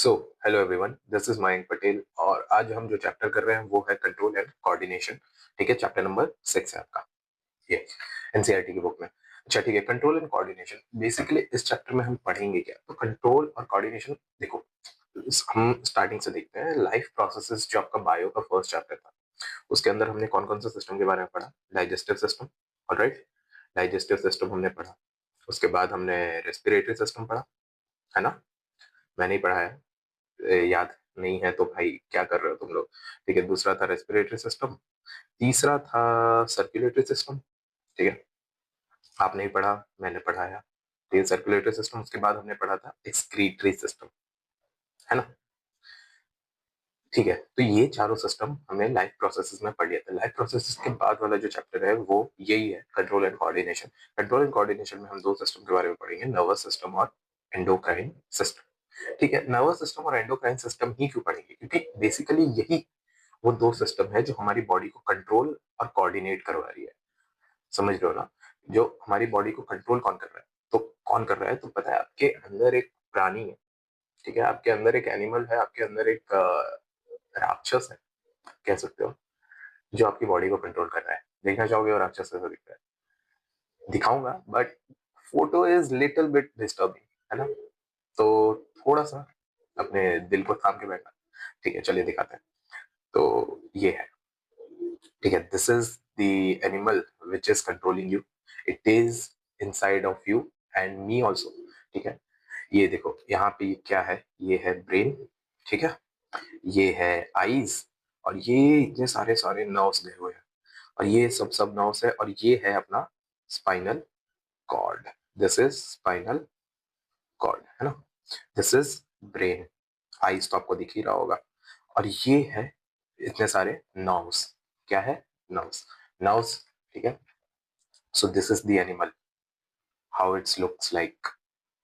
So hello everyone, this is Mayank Patel और आज हम जो चैप्टर कर रहे हैं वो है कंट्रोल एंड कोऑर्डिनेशन। ठीक है, चैप्टर नंबर 6 है आपका, ये एनसीईआरटी की बुक में। अच्छा ठीक है, कंट्रोल एंड कोऑर्डिनेशन बेसिकली इस चैप्टर में हम पढ़ेंगे क्या। तो कंट्रोल और कोऑर्डिनेशन देखो, हम स्टार्टिंग से देखते हैं। लाइफ प्रोसेसेस जो आपका बायो का फर्स्ट चैप्टर था, उसके अंदर हमने कौन कौन से सिस्टम के बारे में पढ़ा। Digestive system, alright, digestive system हमने पढ़ा। उसके बाद हमने रेस्पिरेटरी सिस्टम पढ़ा, है ना। मैंने ही पढ़ा है, याद नहीं है तो भाई क्या कर रहे हो तुम लोग। ठीक है, दूसरा था रेस्पिरेटरी सिस्टम, तीसरा था सर्कुलेटरी सिस्टम। ठीक है, आपने ही पढ़ा, मैंने पढ़ाया। ठीक है, सर्कुलेटरी सिस्टम। उसके बाद हमने पढ़ा था एक्सक्रीटरी सिस्टम, है ना। ठीक है, तो ये चारों सिस्टम हमने लाइफ प्रोसेसेस में पढ़ लिया था। लाइफ प्रोसेसेस के बाद वाला जो चैप्टर है वो यही है, control and coordination. Control and coordination में हम दो सिस्टम के बारे में पढ़ेंगे, नर्वस सिस्टम और एंडोक्राइन सिस्टम। ठीक है, नर्वस सिस्टम और एंडोक्राइन सिस्टम ही क्यों पढ़ेंगे, क्योंकि बेसिकली यही वो दो सिस्टम है जो हमारी बॉडी को कंट्रोल और कोऑर्डिनेट करवा रही है। समझ रहे हो ना। जो हमारी बॉडी को कंट्रोल कौन कर रहा है, तो कौन कर रहा है, तो पता है आपके अंदर एक प्राणी है। ठीक है, आपके अंदर एक एनिमल है, आपके अंदर एक राक्षस है, कह सकते हो, जो आपकी बॉडी को कंट्रोल कर रहा है। देखना चाहोगे और राक्षस कैसा दिखता है, दिखाऊंगा, but photo is little bit disturbing, है ना। तो थोड़ा सा अपने दिल को थाम के बैठना। ठीक है, चलिए दिखाते हैं। तो ये है, ठीक है, this is the animal which is controlling you. It is inside of you and me also. ठीक है, ये देखो यहाँ पे ये क्या है, ये है ब्रेन। ठीक है, ये है आईज, और ये इतने सारे सारे नर्व्स गए हुए हैं, और ये सब सब नर्व्स है, और ये है अपना spinal cord. This is spinal cord, है ना। This is brain. आईज तो आपको दिख ही रहा होगा, और ये है इतने सारे नर्व्स। क्या है, नर्व्स, नर्व्स। ठीक है, so this is the animal, how it's looks like.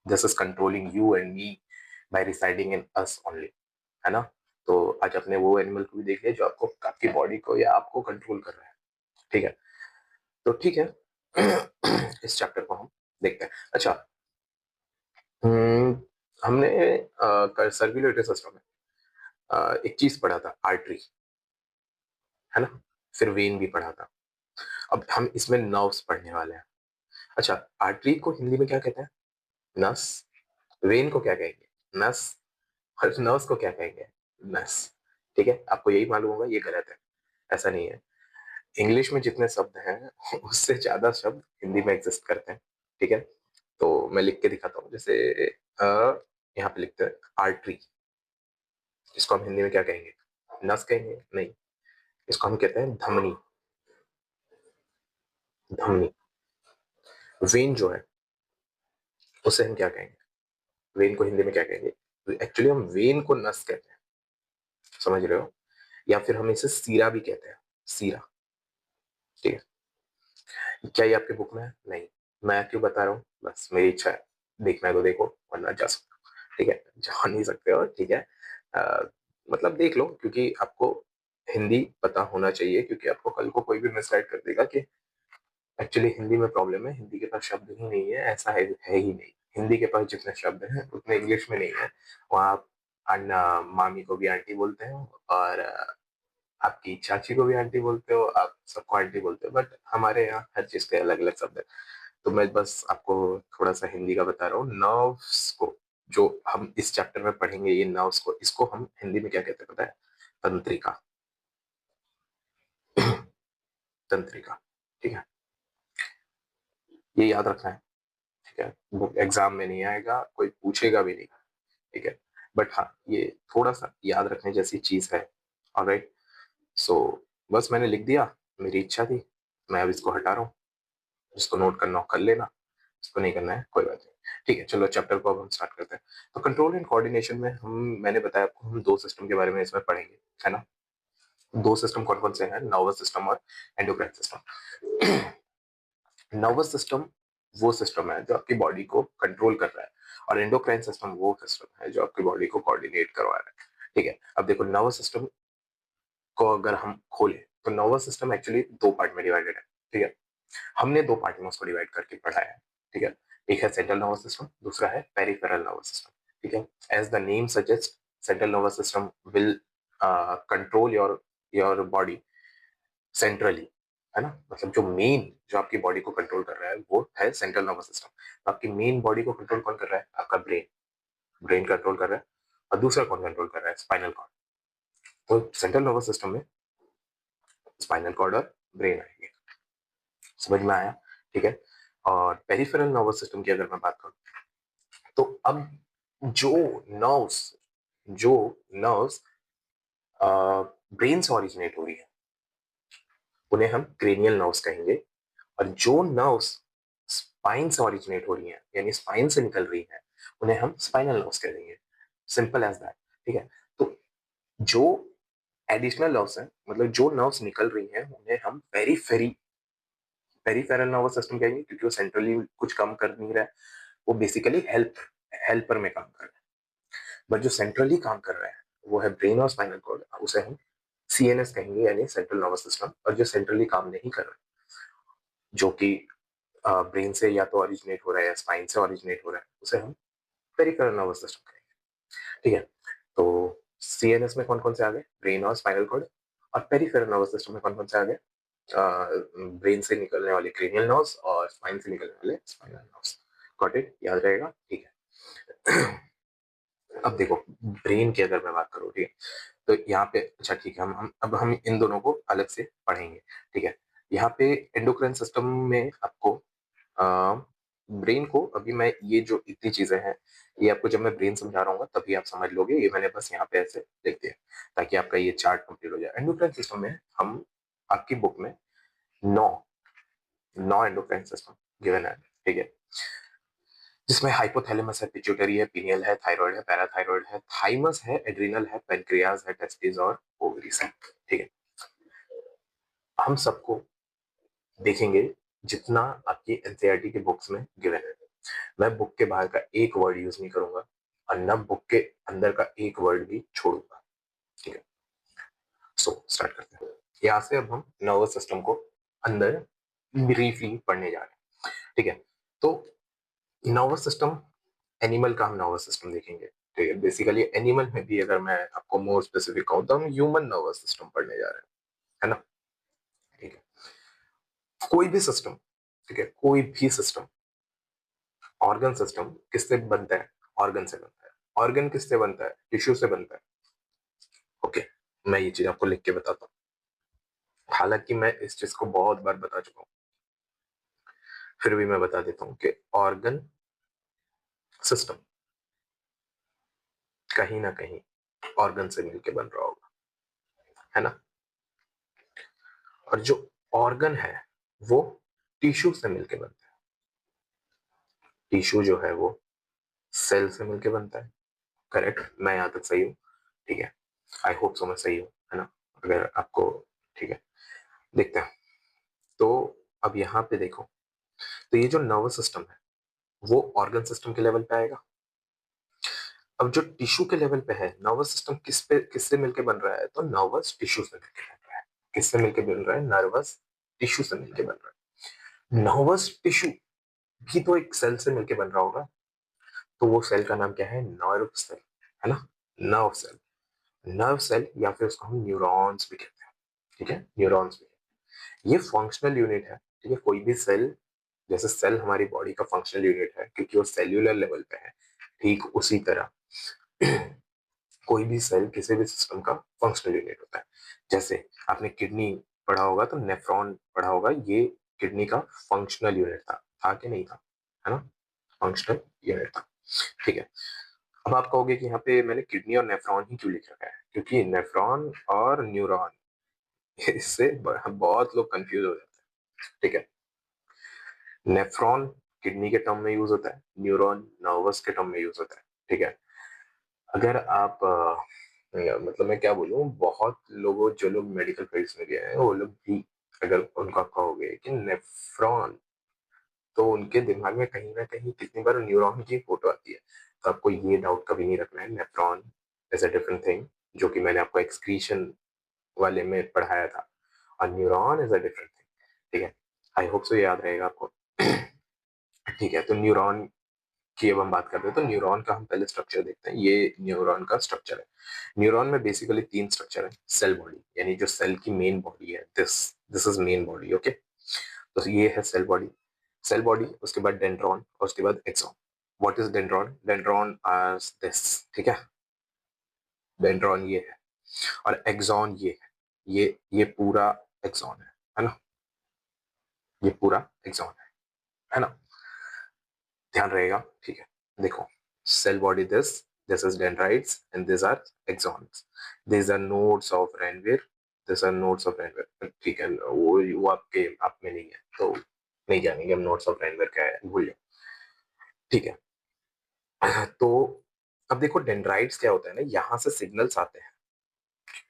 This is controlling you and me by residing in us only, है ना। तो आज अपने वो एनिमल को भी देख लिया जो आपको, आपकी बॉडी को या आपको कंट्रोल कर रहा है। ठीक है, तो ठीक है, इस चैप्टर को हम देखते हैं। अच्छा, हम्म, हमने सर्कुलेटरी सिस्टम में एक चीज पढ़ा था, आर्टरी, है ना। फिर वेन भी पढ़ा था। अब हम इसमें नर्व्स पढ़ने वाले हैं। अच्छा, आर्टरी को हिंदी में क्या कहते हैं, नस। वेन को क्या कहेंगे, नस। और नर्व्स को क्या कहेंगे, नस। ठीक है, आपको यही मालूम होगा, ये गलत है, ऐसा नहीं है। इंग्लिश में जितने शब्द हैं उससे ज्यादा शब्द हिंदी में एग्जिस्ट करते हैं। ठीक है, तो मैं लिख के दिखाता हूँ। जैसे यहाँ पे लिखते हैं आर्टरी, इसको हम हिंदी में क्या कहेंगे, नस कहेंगे, नहीं, इसको हम कहते हैं धमनी। धमनी। वेन जो है उसे हम क्या कहेंगे, वेन को हिंदी में क्या कहेंगे। एक्चुअली हम वेन को नस कहते हैं, समझ रहे हो, या फिर हम इसे सीरा भी कहते हैं, सीरा। ठीक है, क्या ये आपके बुक में है, नहीं, मैं क्यों बता रहा हूँ, बस मेरी इच्छा है। देखना है तो देखो, वरना जा सकते हो। ठीक है, जा नहीं सकते हो, ठीक है। अ, मतलब देख लो, क्योंकि आपको हिंदी पता होना चाहिए, क्योंकि आपको कल को कोई भी मिसगाइड कर देगा कि एक्चुअली हिंदी में प्रॉब्लम है, हिंदी के पास शब्द ही नहीं है, ऐसा है ही नहीं। हिंदी के पास जितने शब्द हैं उतने इंग्लिश में नहीं है। वहाँ आप अन्ना मामी को भी आंटी बोलते हो, और आपकी चाची को भी आंटी बोलते हो, आप सबको आंटी बोलते हो, बट हमारे यहाँ हर चीज के अलग अलग शब्द है। तो मैं बस आपको थोड़ा सा हिंदी का बता रहा हूँ। नर्व्स को जो हम इस चैप्टर में पढ़ेंगे, ये नर्व्स को, इसको हम हिंदी में क्या कहते हैं पता है, तंत्रिका। तंत्रिका। ठीक है, ये याद रखना है। ठीक है, बुक एग्जाम में नहीं आएगा, कोई पूछेगा भी नहीं। ठीक है, बट हाँ, ये थोड़ा सा याद रखने जैसी चीज है। ऑलराइट, सो बस मैंने लिख दिया, मेरी इच्छा थी, मैं अब इसको हटा रहा हूँ। जिसको नोट करना हो कर लेना, इसको नहीं करना है कोई बात नहीं। ठीक है, चलो चैप्टर को अब हम स्टार्ट करते हैं। तो कंट्रोल एंड कोऑर्डिनेशन में हम, मैंने बताया आपको, हम दो सिस्टम के बारे में इसमें पढ़ेंगे, है ना। दो सिस्टम कौन कौन से हैं, नर्वस सिस्टम और एंडोक्राइन सिस्टम। नर्वस सिस्टम वो सिस्टम है जो आपकी बॉडी को कंट्रोल कर रहा है, और एंडोक्राइन सिस्टम वो सिस्टम है जो आपकी बॉडी को कोऑर्डिनेट करवा रहा है। ठीक है, अब देखो नर्वस सिस्टम को अगर हम खोलें, तो नर्वस सिस्टम एक्चुअली दो पार्ट में डिवाइडेड है। ठीक है, हमने दो पार्ट में उसको डिवाइड करके पढ़ा है। ठीक है, एक है सेंट्रल नर्वस सिस्टम, दूसरा है पेरिफेरल नर्वस सिस्टम। ठीक है, as the name suggest, central nervous system will control your body centrally, है ना। मतलब जो आपकी बॉडी को कंट्रोल कर रहा है वो है सेंट्रल नर्वस सिस्टम। आपकी मेन बॉडी को कंट्रोल कौन कर रहा है? आपका ब्रेन। ब्रेन कंट्रोल कर रहा है। और दूसरा कौन कंट्रोल कर रहा है? Spinal cord. तो सेंट्रल नर्वस सिस्टम में स्पाइनल कॉर्ड और ब्रेन आएंगे। समझ में आया? ठीक है। और पेरिफेरल नर्वस सिस्टम की अगर मैं बात करूं, तो अब जो जो नर्व्स ब्रेन से ऑरिजिनेट हो रही है उन्हें हम क्रेनियल नर्व्स कहेंगे। और जो नर्व्स स्पाइन से ऑरिजिनेट हो रही हैं, यानी स्पाइन से निकल रही हैं, उन्हें हम स्पाइनल नर्व्स कहेंगे। Simple as that. ठीक है। तो जो एडिशनल नर्व्स हैं, मतलब जो नर्व्स निकल रही हैं, उन्हें हम पेरिफेरल नर्वस सिस्टम कहेंगे, क्योंकि वो सेंट्रली कुछ काम कर नहीं रहा है, वो बेसिकली हेल्पर में काम कर रहा है। बट जो सेंट्रली काम कर रहा है वो है ब्रेन और स्पाइनल कॉर्ड, उसे हम सीएनएस कहेंगे, यानी सेंट्रल नर्वस सिस्टम। और जो सेंट्रली काम नहीं कर रहा है, जो कि ब्रेन से या तो ऑरिजिनेट हो रहा है या स्पाइन से ऑरिजिनेट हो रहा है, उसे हम पेरिफेरल नर्वस सिस्टम कहेंगे। ठीक है। तो सीएनएस में कौन कौन से आ गए? ब्रेन और स्पाइनल कॉर्ड। और पेरिफेरल नर्वस सिस्टम में कौन कौन से आ गए? ब्रेन से निकलने वाले क्रेनियल नर्व्स और स्पाइन से निकलने वाले स्पाइनल नर्व्स। Got it? याद रहेगा? ठीक है। अब देखो, ब्रेन की अगर मैं बात करूँ, ठीक है, तो यहाँ पे अच्छा ठीक है, हम इन दोनों को अलग से पढ़ेंगे। ठीक है। यहाँ पे एंडोक्राइन सिस्टम में आपको ब्रेन को, अभी मैं ये जो इतनी चीजें हैं, ये आपको जब मैं ब्रेन समझा रहा हूँ तभी आप समझ लोगे। ये मैंने बस यहाँ पे ऐसे लिख दिया ताकि आपका ये चार्ट कंप्लीट हो जाए। एंडोक्राइन सिस्टम में हम, आपकी बुक में नौ नौ एंडोक्राइन सिस्टम गिवन है। ठीक है। जिसमें हाइपोथैलेमस है, पिट्यूटरी है, पीनियल है, थायराइड है, पैराथायराइड है, थाइमस है, एड्रिनल है, पेनक्रियाज है, टेस्टिस और ओवरीज है। ठीक है। हम सबको देखेंगे जितना आपकी एनसीईआरटी की बुक्स में गिवन है। मैं बुक के बाहर का एक वर्ड यूज नहीं करूंगा और न बुक के अंदर का एक वर्ड भी छोड़ूंगा। ठीक है। सो स्टार्ट करते हैं। यहाँ से अब हम नर्वस सिस्टम को अंदर ब्रीफली पढ़ने जा रहे हैं। ठीक है। तो नर्वस सिस्टम, एनिमल का हम नर्वस सिस्टम देखेंगे। ठीक है। बेसिकली एनिमल में भी अगर मैं आपको मोर स्पेसिफिक कहूं तो हम ह्यूमन नर्वस सिस्टम पढ़ने जा रहे हैं, है ना। ठीक है। कोई भी सिस्टम, ठीक है, कोई भी सिस्टम, ऑर्गन सिस्टम किससे बनता है? ऑर्गन से बनता है। ऑर्गन किससे बनता है? टिश्यू से बनता है। ओके। मैं ये चीज आपको लिख के बताता हूँ, हालांकि मैं इस चीज को बहुत बार बता चुका हूँ, फिर भी मैं बता देता हूँ कि ऑर्गन सिस्टम कहीं ना कहीं ऑर्गन से मिलके बन रहा होगा, है ना। और जो ऑर्गन है वो टिश्यू से मिलके बनता है। टिश्यू जो है वो सेल से मिलके बनता है। करेक्ट? मैं यहां तक सही हूँ? ठीक है। आई होप सो मैं सही हूँ, है ना। अगर आपको, ठीक है, देखते हैं। तो अब यहाँ पे देखो, तो ये जो नर्वस सिस्टम है वो ऑर्गन सिस्टम के लेवल पे आएगा। अब जो टिश्यू के लेवल पे है, नर्वस सिस्टम किससे मिलके बन रहा है? तो नर्वस टिश्यू से मिलके बन रहा है। किससे मिलके बन रहा है? नर्वस टिश्यू से मिलके बन रहा है। नर्वस टिश्यू भी तो एक सेल से मिलके बन रहा होगा, तो वो सेल का नाम क्या है? नर्व सेल, है ना। नर्व सेल, नर्व सेल, या फिर उसको हम न्यूरॉन्स भी कहते हैं। ठीक है, न्यूरॉन्स भी। ये फंक्शनल यूनिट है। ठीक है। कोई भी सेल, जैसे सेल हमारी बॉडी का फंक्शनल यूनिट है क्योंकि वो सेल्यूलर लेवल पे है, ठीक उसी तरह कोई भी सेल किसी भी सिस्टम का फंक्शनल यूनिट होता है। जैसे आपने किडनी पढ़ा होगा तो नेफ्रॉन पढ़ा होगा, ये किडनी का फंक्शनल यूनिट था कि नहीं था? है ना, फंक्शनल यूनिट था। ठीक है। अब आप कहोगे कि यहाँ पे मैंने किडनी और नेफ्रॉन ही क्यों लिख रखा है? क्योंकि नेफ्रॉन और न्यूरॉन, इससे बहुत लोग कंफ्यूज हो जाते हैं। ठीक है। नेफ्रॉन किडनी के टर्म में यूज होता है, न्यूरॉन नर्वस के टर्म में यूज होता है। ठीक है। अगर आप मतलब मैं क्या बोलूं, बहुत लोगों, जो लोग मेडिकल फील्ड्स में गए हैं वो लोग भी, अगर उनको आप कहोगे कि नेफ्रॉन, तो उनके दिमाग में कहीं ना कहीं कितनी बार न्यूरॉन की फोटो आती है। तो आपको ये डाउट कभी नहीं रखना है, nephron is a different thing, जो कि मैंने आपको एक्सक्रीशन वाले में पढ़ाया था, और neuron is a different thing. ठीक है। आई होप सो याद रहेगा आपको। ठीक है। तो न्यूरॉन की अब हम बात करते हैं तो न्यूरॉन का हम पहले स्ट्रक्चर देखते हैं। ये न्यूरॉन का स्ट्रक्चर है। न्यूरॉन में बेसिकली 3 स्ट्रक्चर है। सेल बॉडी यानी जो सेल की मेन बॉडी है, this is main body, okay. तो ये है सेल बॉडी। सेल बॉडी, उसके बाद डेंड्रॉन और उसके बाद axon. What is dendron? Dendron आज दिस, ठीक है। डेंड्रॉन ये है और एक्सॉन ये है। ये पूरा एक्सॉन है ना? ये पूरा एक्सॉन है ना? ध्यान रहेगा, ठीक है। देखो, cell body this is dendrites and this are axons. This are nodes of Ranvier, this are nodes of Ranvier, ठीक है। वो आपके आप में नहीं है तो नहीं जानेंगे हम नोड्स ऑफ रेनवीर क्या है, भूल जाओ, ठीक है। तो अब देखो डेंड्राइट्स क्या होता है ना, यहाँ से सिग्नल्स आते हैं।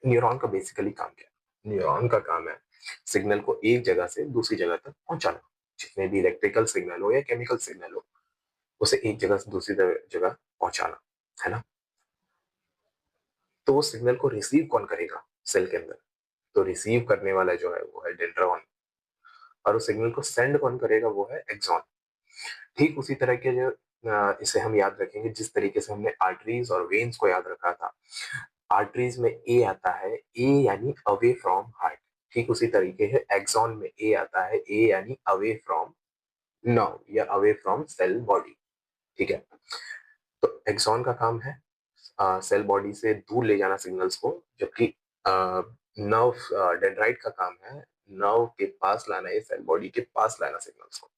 न्यूरॉन का बेसिकली काम क्या है? न्यूरॉन का काम है सिग्नल को एक जगह से दूसरी जगह तक पहुंचाना। जितने भी इलेक्ट्रिकल सिग्नल हो या केमिकल सिग्नल हो, उसे एक जगह से दूसरी जगह पहुंचाना, है ना? तो वो सिग्नल को रिसीव कौन करेगा सेल के अंदर? तो रिसीव करने वाला जो है वो है डेंड्रॉन, और उस सिग्नल को सेंड कौन करेगा? वो है एक्सॉन। ठीक उसी तरह के जो इसे हम याद रखेंगे जिस तरीके से हमने आर्टरीज और वेन्स को याद रखा था। आर्टरीज में ए आता है, ए यानी अवे फ्रॉम हार्ट। ठीक उसी तरीके से एक्सॉन में ए आता है, ए यानी अवे फ्रॉम नर्व या अवे फ्रॉम सेल बॉडी, ठीक है। तो एक्सॉन का काम है सेल बॉडी से दूर ले जाना सिग्नल्स को, जबकि नर्व डेंड्राइट का काम है नर्व के पास लाना, ये सेल बॉडी के पास लाना सिग्नल्स को।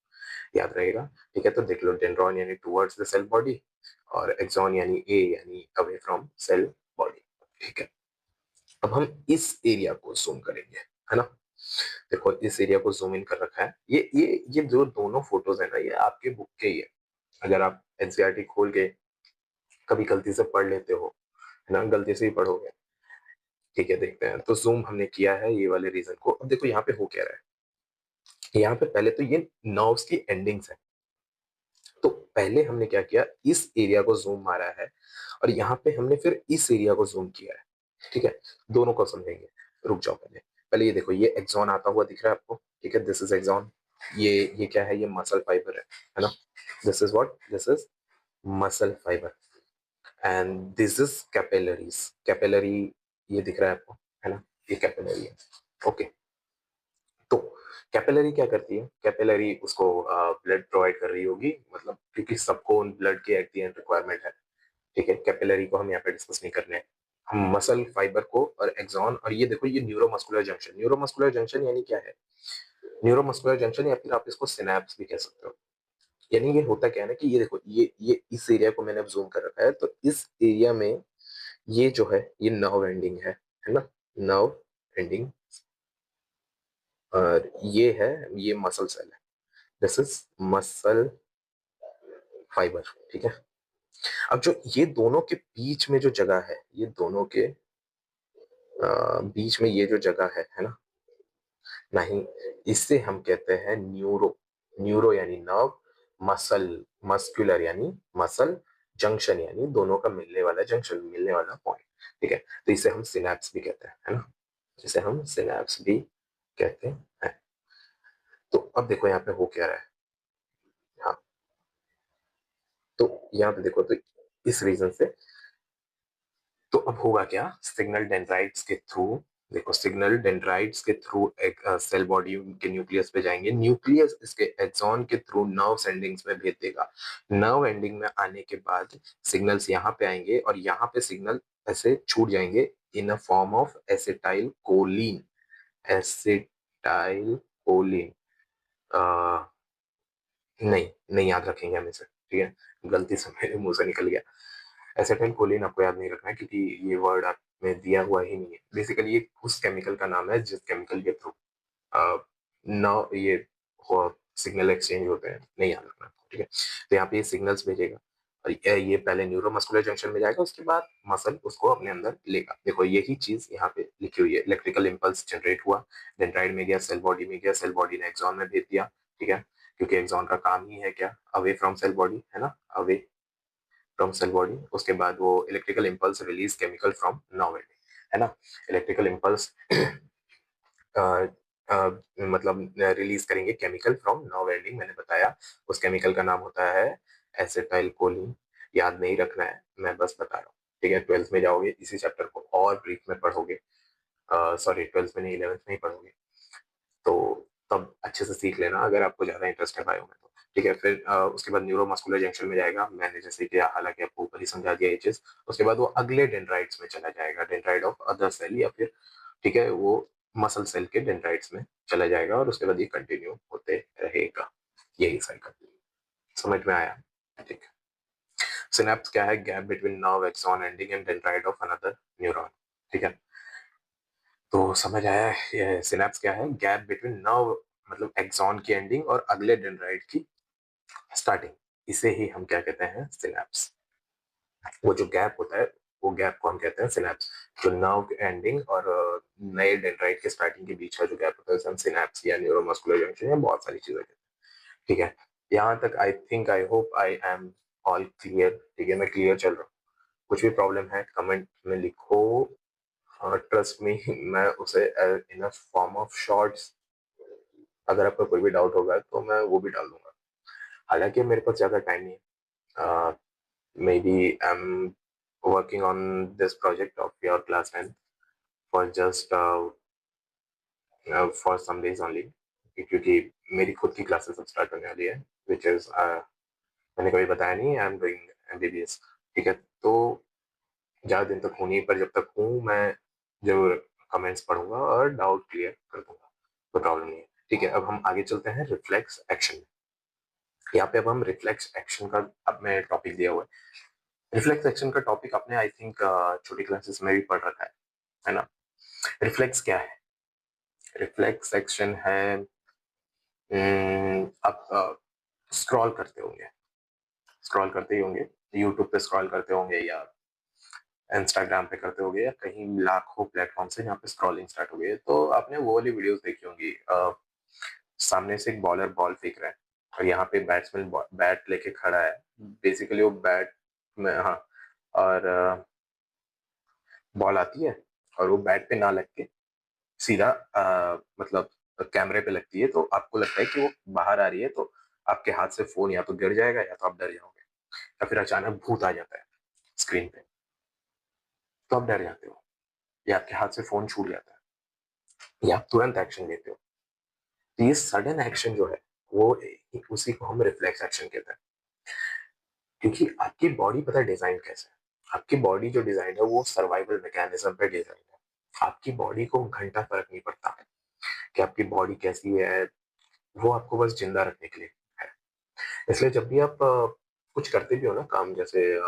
याद रहेगा, ठीक है। तो देख लो, डेंड्रॉन यानी टुवर्ड्स द सेल बॉडी और एक्सॉन यानी ए यानी अवे फ्रॉम सेल बॉडी, ठीक है। अब हम इस एरिया को जूम करेंगे, है ना? देखो, इस एरिया को जूम इन कर रखा है। ये जो दोनों फोटोज है ना, ये आपके बुक के ही है। अगर आप एनसीईआरटी खोल के कभी गलती से पढ़ लेते हो, है ना, गलती से ही पढ़ोगे, ठीक है। देखते हैं, तो जूम हमने किया है ये वाले रीजन को। अब देखो यहाँ पे हो क्या रहा है। यहाँ पे पहले तो ये नर्व्स की एंडिंग्स है। तो पहले हमने क्या किया, इस एरिया को जूम मारा है और यहाँ पे हमने फिर इस एरिया को जूम किया है, ठीक है। दोनों को समझेंगे, रुक जाओ। पहले पहले ये देखो, ये एक्सॉन आता हुआ दिख रहा है आपको, ठीक है। This is axon. ये क्या है? ये मसल फाइबर है ना? This is what? This is muscle fibre and this is capillaries. Capillary ये दिख रहा है आपको, है ना? ये कैपिलरी है, ओके। तो कैपिलरी क्या करती है? कैपिलरी उसको ब्लड प्रोवाइड कर रही होगी, मतलब क्योंकि सबको ब्लड की एट द एंड रिक्वायरमेंट है, ठीक है। कैपिलरी को हम यहाँ पे डिस्कस नहीं करने हैं। हम मसल फाइबर को और एक्सॉन, और ये देखो, ये न्यूरोमस्कुलर जंक्शन। न्यूरोमस्कुलर जंक्शन यानी क्या है? न्यूरोमस्कुलर जंक्शन या फिर आप इसको सिनैप्स भी कह सकते हो। यानी ये होता क्या है ना कि ये देखो, ये इस एरिया को मैंने जूम कर रखा है, तो इस एरिया में ये जो है ये नर्व एंडिंग है ना? Nerve ending. और ये है, ये मसल सेल है। दिस इज मसल फाइबर, ठीक है। अब जो ये दोनों के बीच में जो जगह है, ये दोनों के बीच में ये जो जगह है ना, नहीं, इससे हम कहते हैं न्यूरो। न्यूरो यानी नर्व, मसल, मस्कुलर यानी मसल, जंक्शन यानी दोनों का मिलने वाला जंक्शन, मिलने वाला पॉइंट, ठीक है। तो इसे हम सिनैप्स भी कहते हैं, है ना? इसे हम सिनैप्स भी कहते हैं। तो अब देखो यहाँ पे हो क्या रहा है। हाँ, तो यहाँ पे देखो, तो इस रीजन से, तो अब होगा क्या, सिग्नल डेंड्राइट्स के थ्रू, देखो सिग्नल डेंड्राइट्स के थ्रू एक सेल बॉडी के न्यूक्लियस पे जाएंगे। न्यूक्लियस इसके एक्सॉन के थ्रू नर्व एंडिंग्स में भेज देगा। नर्व एंडिंग में आने के बाद सिग्नल्स यहाँ पे आएंगे और यहाँ पे सिग्नल ऐसे छूट जाएंगे in a form of acetylcholine. Acetylcholine, नहीं नहीं याद रखेंगे हम इसे, ठीक है। गलती से मेरे मुंह से निकल गया। एसिटाइल कोलिन आपको याद नहीं रखना है क्योंकि ये वर्ड आप में दिया हुआ ही नहीं है। बेसिकली ये उस केमिकल का नाम है जिस केमिकल के थ्रू ना ये सिग्नल एक्सचेंज होते हैं, नहीं याद रखना, ठीक है। तो यहाँ पे ये सिग्नल्स भेजेगा और ये पहले न्यूरोमस्कुलर जंक्शन में जाएगा, उसके बाद मसल उसको अपने अंदर लेगा। देखो यही चीज यहाँ पे लिखी हुई है। इलेक्ट्रिकल इंपल्स जनरेट हुआ, डेंड्राइट में गया, सेल बॉडी में गया, सेल बॉडी ने एक्सॉन में भेज दिया, ठीक है। क्योंकि एक्सॉन का काम ही है क्या, अवे फ्रॉम सेल बॉडी, है ना, अवे फ्रॉम सेल बॉडी। उसके बाद वो electrical impulse release chemical from nerve ending, है ना। इलेक्ट्रिकल इंपल्स मतलब रिलीज करेंगे केमिकल फ्रॉम नर्व एंडिंग, मैंने बताया उस केमिकल का नाम होता है एसिटाइल कोलिन, याद नहीं रखना है, मैं बस बता रहा हूँ, ठीक है। 12th में जाओगे इसी चैप्टर को और ब्रीफ में पढ़ोगे, सॉरी 12th में नहीं 11th में ही पढ़ोगे, तो तब अच्छे से सीख लेना अगर आपको ज्यादा इंटरेस्ट है बायो में तो, ठीक है। फिर उसके बाद न्यूरोमस्कुलर जंक्शन में जाएगा, मैंने जैसे कि हालांकि आपको ऊपर ही समझा दिया ये चीज। उसके बाद वो अगले डेंड्राइट्स में चला जाएगा, डेंड्राइट ऑफ अदर सेल, या फिर ठीक है वो मसल सेल के डेंड्राइट्स में चला जाएगा, और उसके बाद ये कंटिन्यू होते रहेगा, यही साइकिल। समझ में आया? ठीक है। सिनेप्स क्या है? Gap between nerve axon ending and dendrite of another neuron, ठीक है। तो समझ आया ये सिनेप्स क्या है? गैप बिटवीन नर्व मतलब एक्सॉन की एंडिंग और अगले डेंड्राइट की स्टार्टिंग, इसे ही हम क्या कहते हैं? सिनेप्स। वो जो गैप होता है वो गैप को हम कहते हैं सिनेप्स। जो नर्व एंडिंग और नए डेंड्राइट के स्टार्टिंग के बीच का जो गैप होता है उसे हम सिनेप्स या न्यूरोमस्कुलर जंक्शन या बहुत सारी चीजें कहते हैं, ठीक है। यहाँ तक I think I hope I am all clear, ठीक है, मैं क्लियर चल रहा हूँ। कुछ भी प्रॉब्लम है कमेंट में लिखो, ट्रस्ट मी मैं उसे इन अ फॉर्म ऑफ शॉर्ट्स, अगर आपका कोई भी डाउट होगा तो मैं वो भी डाल दूंगा। हालांकि मेरे पास ज्यादा टाइम नहीं है, may be I am working on this project of your class 10 for just for some days only, क्योंकि मेरी खुद की क्लासेस अब स्टार्ट होने वाली है, विच इज मैंने कभी बताया नहीं, आई एम डूइंग एमबीबीएस, ठीक है। तो ज्यादा दिन तक हूँ नहीं, पर जब तक हूँ मैं जरूर कमेंट्स पढ़ूंगा और डाउट क्लियर कर दूंगा, कोई प्रॉब्लम नहीं है, ठीक है। अब हम आगे चलते हैं रिफ्लेक्स एक्शन। यहाँ पे अब हम रिफ्लेक्स एक्शन का अब मैं टॉपिक दिया हुआ है। रिफ्लेक्स एक्शन का टॉपिक आपने आई थिंक छोटी क्लासेस में भी पढ़ रखा है ना। रिफ्लेक्स क्या है? रिफ्लेक्स एक्शन है, आप स्क्रॉल करते होंगे, स्क्रॉल करते ही होंगे, यूट्यूब पे स्क्रॉल करते होंगे या इंस्टाग्राम पे करते होंगे या कहीं लाखों प्लेटफॉर्म से जहाँ पे स्क्रॉलिंग स्टार्ट हो गई है, तो आपने वो वाली वीडियोस देखी होंगी, सामने से एक बॉलर बॉल फेंक रहा है और यहाँ पे बैट्समैन बैट लेके खड़ा है, बेसिकली वो बैट में, हाँ, और बॉल आती है और वो बैट पे ना लग के सीधा मतलब कैमरे पे लगती है, तो आपको लगता है कि वो बाहर आ रही है, तो आपके हाथ से फोन या तो गिर जाएगा या तो आप डर जाओगे, या फिर अचानक भूत आ जाता है स्क्रीन पे तो आप डर जाते हो, या आपके हाथ से फोन छूट जाता है या आप तुरंत एक्शन लेते हो। तो ये सडन एक्शन जो है वो उसी को हम रिफ्लेक्स एक्शन कहते हैं, क्योंकि आपकी बॉडी पता है डिजाइन कैसे है। आपकी बॉडी जो डिजाइन है वो सर्वाइवल मैकेनिज्म पे डिजाइन है। आपकी बॉडी को घंटा फर्क नहीं पड़ता कि आपकी बॉडी कैसी है, वो आपको बस जिंदा रखने के लिए है। इसलिए जब भी आप कुछ करते भी हो ना काम, जैसे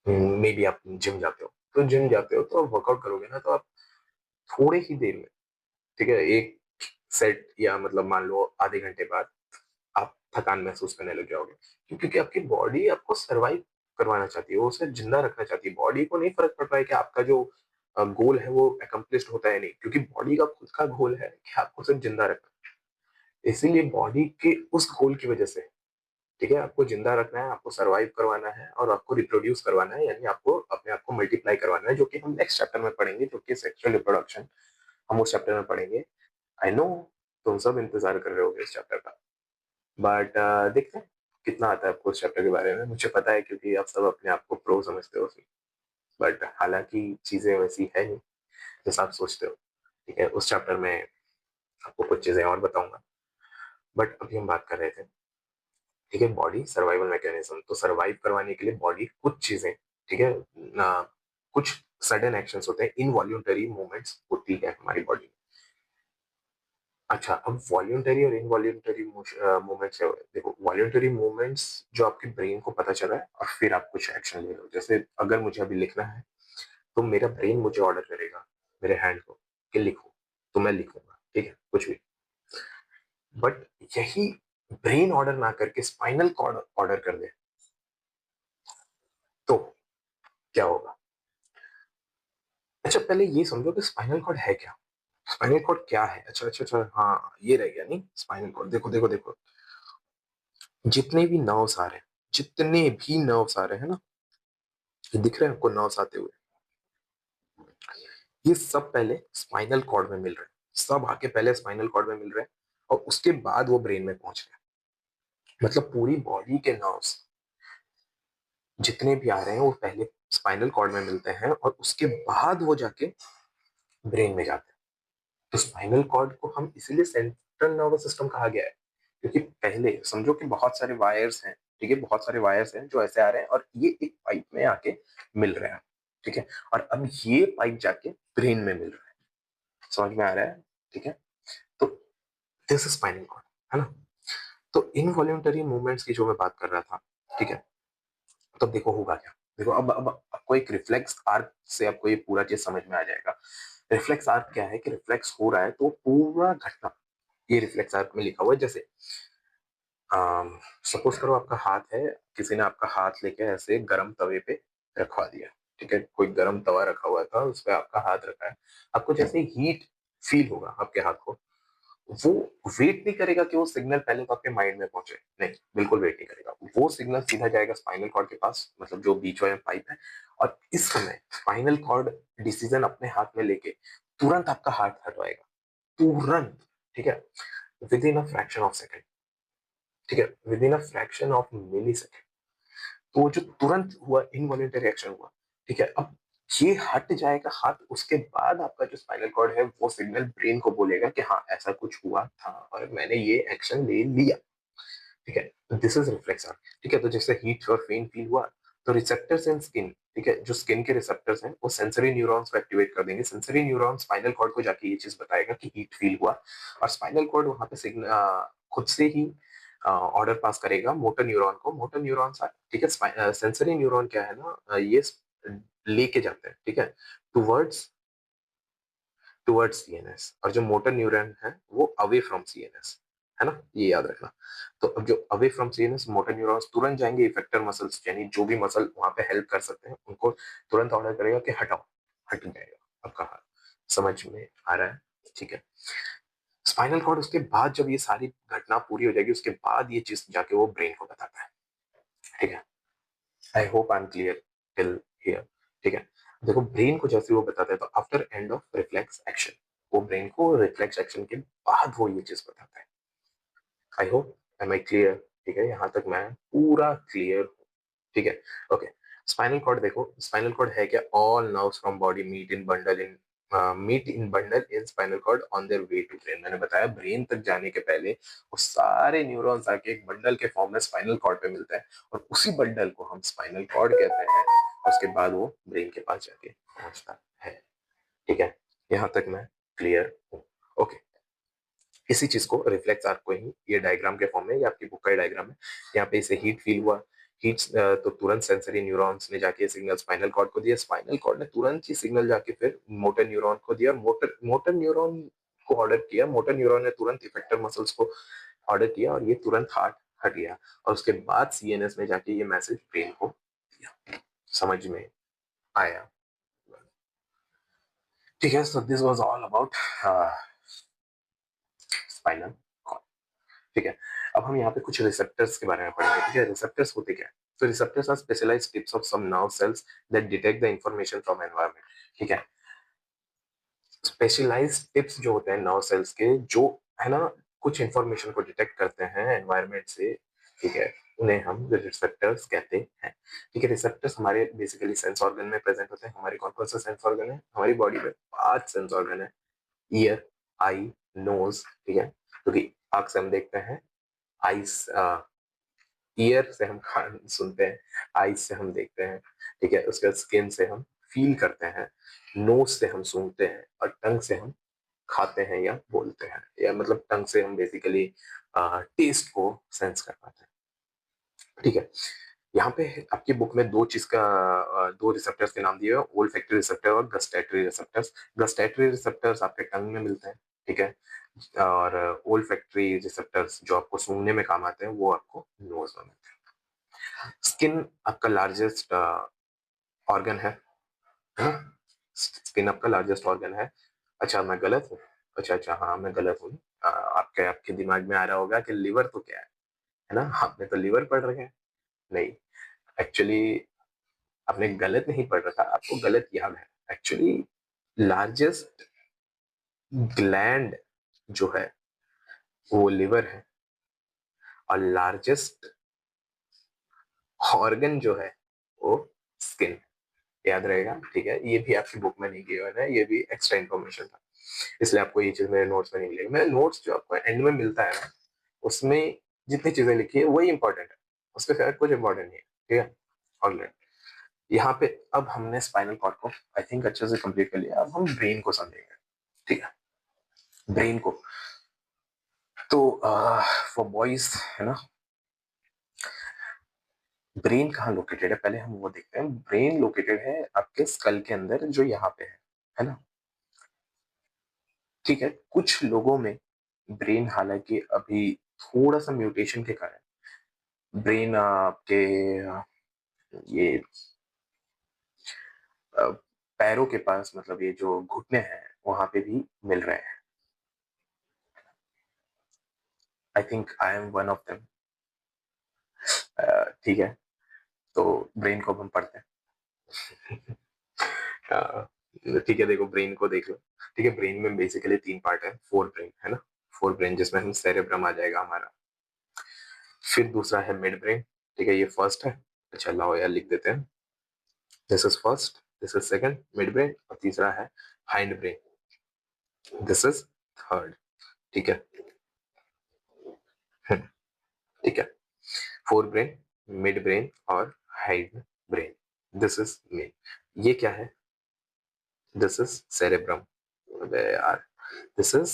मे बी आप जिम जाते हो, तो जिम जाते हो तो वर्कआउट करोगे ना, तो आप थोड़े ही देर में, ठीक है, एक सेट या मतलब मान लो आधे घंटे बाद आप थकान महसूस करने लग जाओगे, क्योंकि आपकी बॉडी आपको सरवाइव करवाना चाहती है, वो उसे जिंदा रखना चाहती है। बॉडी को नहीं फर्क पड़ रहा है कि आपका जो गोल है वो अकम्प्लिश्ड होता है नहीं, क्योंकि बॉडी का खुद का गोल है कि आपको सिर्फ जिंदा रखना है। इसीलिए बॉडी के उस गोल की वजह से, ठीक है, आपको जिंदा रखना है, आपको सरवाइव करवाना है और आपको रिप्रोड्यूस करवाना है, यानी आपको अपने आप को मल्टीप्लाई करवाना है, जो कि हम नेक्स्ट चैप्टर में पढ़ेंगे, जो कि सेक्सुअल रिप्रोडक्शन, हम उस चैप्टर में पढ़ेंगे। आई नो तुम सब इंतजार कर रहे होगे इस चैप्टर का, बट देखते हैं कितना आता है आपको उस चैप्टर के बारे में। मुझे पता है क्योंकि आप सब अपने आप को प्रो समझते हो उसमें, बट हालांकि चीजें वैसी है नहीं जैसा आप सोचते हो, ठीक है। उस चैप्टर में आपको कुछ चीजें और बताऊंगा, बट अभी हम बात कर रहे थे, ठीक है, बॉडी सर्वाइवल मैकेनिज्म। तो सर्वाइव करवाने के लिए बॉडी कुछ चीजें, ठीक है ना, कुछ सडन एक्शंस होते हैं, इनवॉल्यूंटरी मूवमेंट्स होती है हमारी बॉडी में। अच्छा, अब वॉल्यूंटरी और इनवॉल्यूंटरी मूवमेंट्स है। देखो, वॉल्यूंटरी मूवमेंट्स जो आपके ब्रेन को पता चला है और फिर आप कुछ एक्शन ले लो, जैसे अगर मुझे अभी लिखना है तो मेरा ब्रेन मुझे ऑर्डर करेगा मेरे हैंड को कि लिखो, तो मैं लिखूंगा, ठीक है, कुछ भी। बट यही ब्रेन ऑर्डर ना करके स्पाइनल कॉर्ड ऑर्डर कर दे तो क्या होगा? अच्छा, पहले ये समझो कि स्पाइनल कॉर्ड है क्या। स्पाइनल कॉर्ड क्या है? अच्छा अच्छा अच्छा, हाँ ये रह गया नहीं स्पाइनल कॉर्ड। देखो देखो देखो, जितने भी नर्व्स आ रहे हैं, जितने भी नर्व्स आ रहे हैं ना, ये दिख रहे हैं आपको नर्व्स आते हुए, ये सब पहले स्पाइनल कॉर्ड में मिल रहे हैं, सब आके पहले स्पाइनल कॉर्ड में मिल रहे हैं और उसके बाद वो ब्रेन में पहुंच रहे हैं, मतलब पूरी बॉडी के नर्व्स जितने भी आ रहे हैं वो पहले स्पाइनल कॉर्ड में मिलते हैं और उसके बाद वो जाके ब्रेन में जाते हैं। तो स्पाइनल कॉर्ड को हम इसीलिए सेंट्रल नर्वस सिस्टम कहा गया है, क्योंकि पहले समझो कि बहुत सारे वायर्स हैं, ठीक है, बहुत सारे वायर्स हैं जो ऐसे आ रहे हैं और ये एक पाइप में आके मिल रहे हैं, ठीक है, और अब ये पाइप जाके ब्रेन में मिल रहा है। समझ में आ रहा है? ठीक है, तो दिस इज स्पाइनल कॉर्ड, है ना। तो इनवॉल्यूंटरी मूवमेंट्स की जो मैं बात कर रहा था, ठीक है, तो देखो होगा क्या। देखो अब आपको एक रिफ्लेक्स आर्क से आपको ये पूरा चीज समझ में आ जाएगा। रिफ्लेक्स आर्क क्या है कि रिफ्लेक्स हो रहा है तो पूरा घटना ये रिफ्लेक्स आर्क में लिखा हुआ है। जैसे सपोज करो आपका हाथ है, किसी ने आपका हाथ लेके ऐसे गरम तवे पे रखवा दिया, ठीक है, कोई गरम तवा रखा हुआ था उस पे आपका हाथ रखा है, आपको जैसे हीट फील होगा आपके हाथ को, वो वेट नहीं करेगा कि वो सिग्नल पहले तो आपके माइंड में पहुंचे, नहीं, बिल्कुल वेट नहीं करेगा, वो सिग्नल सीधा जाएगा स्पाइनल कॉर्ड के पास, मतलब जो बीच वाला पाइप है, और इस समय स्पाइनल कॉर्ड डिसीजन अपने हाथ में लेके तुरंत आपका हार्ट हटवाएगा, तुरंत, ठीक है, within a fraction of second, ठीक है, within a fraction of millisecond. तो वो जो तुरंत हुआ इनवॉलेंटरी एक्शन हुआ, ठीक है, अब ये हट जाएगा हाथ, उसके बाद आपका जो स्पाइनल कॉर्ड है वो सिग्नल ब्रेन को बोलेगा कि हाँ ऐसा कुछ हुआ था और मैंने ये एक्शन ले लिया, ठीक है, दिस इज रिफ्लेक्स आर्क, ठीक है। तो जैसे हीट और पेन फील हुआ तो रिसेप्टर्स इन स्किन, ठीक है, जो स्किन के रिसेप्टर्स हैं वो सेंसरी न्यूरॉन्स को एक्टिवेट कर देंगे, सेंसरी न्यूरॉन स्पाइनल कॉर्ड को जाके ये चीज बताएगा कि हीट फील हुआ, और स्पाइनल कॉर्ड वहां पे सिग्नल खुद से ही ऑर्डर पास करेगा मोटर न्यूरॉन को, मोटर न्यूरॉन, ठीक है, सेंसरी न्यूरॉन क्या है ना, ये लेके जाते हैं, ठीक है, टुवर्ड्स टुवर्ड्स सीएनएस, और जो मोटर न्यूरॉन है वो अवे फ्रॉम सीएनएस, है ना, ये याद रखना। तो अब जो away from CNS motor neurons तुरंत जाएंगे इफेक्टर मसल्स, यानी जो भी मसल वहां पे हेल्प कर सकते हैं उनको तुरंत ऑर्डर करेगा कि हटाओ, हट जाएगा आपका हाथ। समझ में आ रहा है? ठीक है। स्पाइनल कॉर्ड उसके बाद जब ये सारी घटना पूरी हो जाएगी उसके बाद ये चीज जाके वो ब्रेन को बताता है, ठीक है। I hope I am clear till here, ठीक है। देखो ब्रेन को जैसे वो बताता है तो after end of reflex action, वो ब्रेन को रिफ्लेक्स एक्शन के बाद वो ये चीज बताता है। I hope am I clear, ठीक है, यहाँ तक मैं पूरा क्लियर हूँ, ठीक है। ओके, स्पाइनल कॉर्ड देखो, स्पाइनल कॉर्ड है क्या, all nerves from body meet in bundle in spinal cord on their way to brain. मैंने बताया ब्रेन तक जाने के पहले वो सारे न्यूरॉन्स आके एक बंडल के फॉर्म में स्पाइनल कॉर्ड पे मिलता है और उसी बंडल को हम स्पाइनल कॉर्ड कहते हैं, और उसके बाद वो ब्रेन के पास जाके पहुंचता है, ठीक है। यहाँ तक मैं क्लियर हूँ। ओके, इसी चीज को रिफ्लेक्स आर्क को ही ये डायग्राम के फॉर्म में, ये आपकी बुक का डायग्राम है, यहाँ पे इसे हीट फील हुआ, हीट तो तुरंत सेंसरी न्यूरॉन्स ने जाके सिग्नल स्पाइनल कॉर्ड को दिया, स्पाइनल कॉर्ड ने तुरंत ही सिग्नल जाके फिर मोटर न्यूरॉन को दिया, मोटर मोटर न्यूरॉन को ऑर्डर किया, मोटर न्यूरॉन ने तुरंत इफेक्टर मसल्स को ऑर्डर किया और ये तुरंत हार्ट हट गया, और उसके बाद सीएनएस में जाके ये मैसेज ब्रेन को दिया। समझ में आया? ठीक है, so this was all about spinal cord, ठीक है। अब हम यहाँ पे कुछ रिसेप्टर्स के बारे में पढ़ेंगे, ठीक है। रिसेप्टर्स होते क्या है? तो receptors are specialised tips of some nerve cells that detect the information from environment, ठीक है। स्पेशलाइज्ड टिप्स जो होते हैं नर्व सेल्स के, जो है ना कुछ इंफॉर्मेशन को डिटेक्ट करते हैं एनवायरनमेंट से, ठीक है, उन्हें हम रिसेप्टर्स कहते हैं, ठीक है। रिसेप्टर्स हमारे बेसिकली सेंस ऑर्गन में प्रेजेंट होते हैं। हमारे कौन कौन सा सेंस ऑर्गन है हमारी बॉडी में? 5 सेंस ऑर्गन है, ईयर, आई, नोज, ठीक है, क्योंकि आंख से हम देखते हैं, आईज, ईयर से हम खान सुनते हैं, आईज से हम देखते हैं, ठीक है, उसके बाद स्किन से हम फील करते हैं, नोज से हम सूंघते हैं, और टंग से हम खाते हैं या बोलते हैं, या मतलब टंग से हम बेसिकली टेस्ट को सेंस कर पाते हैं, ठीक है। यहाँ पे आपकी बुक में दो चीज का दो रिसेप्टर्स के नाम दिए हुए, ओल्फैक्टरी रिसेप्टर और गस्टैटरी रिसेप्टर्स। गस्टैटरी रिसेप्टर्स आपके टंग में मिलते हैं, ठीक है, और ओल्फैक्टरी रिसेप्टर्स जो आपको सूंघने में काम आते हैं वो आपको नोज में मिलते हैं। स्किन आपका लार्जेस्ट ऑर्गन है ना? स्किन आपका लार्जेस्ट ऑर्गन है। अच्छा मैं गलत हूँ? अच्छा अच्छा, हाँ मैं गलत हूँ। आपके आपके दिमाग में आ रहा होगा कि लिवर तो क्या है ना, आपने तो लिवर पढ़ रखे हैं। नहीं, एक्चुअली आपने गलत नहीं पढ़ रखा, आपको गलत याद है। एक्चुअली लार्जेस्ट ग्लैंड जो है वो लिवर है, और लार्जेस्ट ऑर्गन जो है वो स्किन, याद रहेगा, ठीक है। ये भी आपकी बुक में नहीं गिवन है, ये भी एक्स्ट्रा इन्फॉर्मेशन था, इसलिए आपको ये चीज मेरे नोट्स में नहीं मिलेगी। मेरे नोट्स जो आपको एंड में मिलता है ना, उसमें जितनी चीजें लिखी है वही इंपॉर्टेंट है, उसके सिवा कुछ इंपॉर्टेंट नहीं है, ठीक है। ऑलराइट, यहाँ पे अब हमने स्पाइनल कॉर्ड को आई थिंक अच्छे से कंप्लीट कर लिया, अब हम ब्रेन को समझेंगे, ठीक है। ब्रेन को तो फॉर बॉयज है ना, ब्रेन कहाँ लोकेटेड है पहले हम वो देखते हैं। ब्रेन लोकेटेड है आपके स्कल के अंदर जो यहाँ पे है ना, ठीक है। कुछ लोगों में ब्रेन हालांकि अभी थोड़ा सा म्यूटेशन के कारण ब्रेन आपके ये पैरों के पास, मतलब ये जो घुटने हैं वहां पे भी मिल रहे हैं। I think I am one of them, ठीक है। तो ब्रेन को अब हम पढ़ते हैं। ठीक है, देखो ब्रेन को देख लो, ठीक है। ब्रेन में बेसिकली 3 पार्ट है, 4 ब्रेन है ना, 4 ब्रेन, जिसमें हम सेरेब्रम आ जाएगा हमारा। फिर दूसरा है मिड ब्रेन, ठीक है, ये फर्स्ट है। अच्छा लाओ यार लिख देते हैं, this is first, this is second mid brain, और तीसरा है hind brain, this is third, ठीक है। ठीक है, 4 ब्रेन, मिड ब्रेन और hind brain, this is main. ये क्या है, दिस इज सेरेब्रम, अबे यार, this is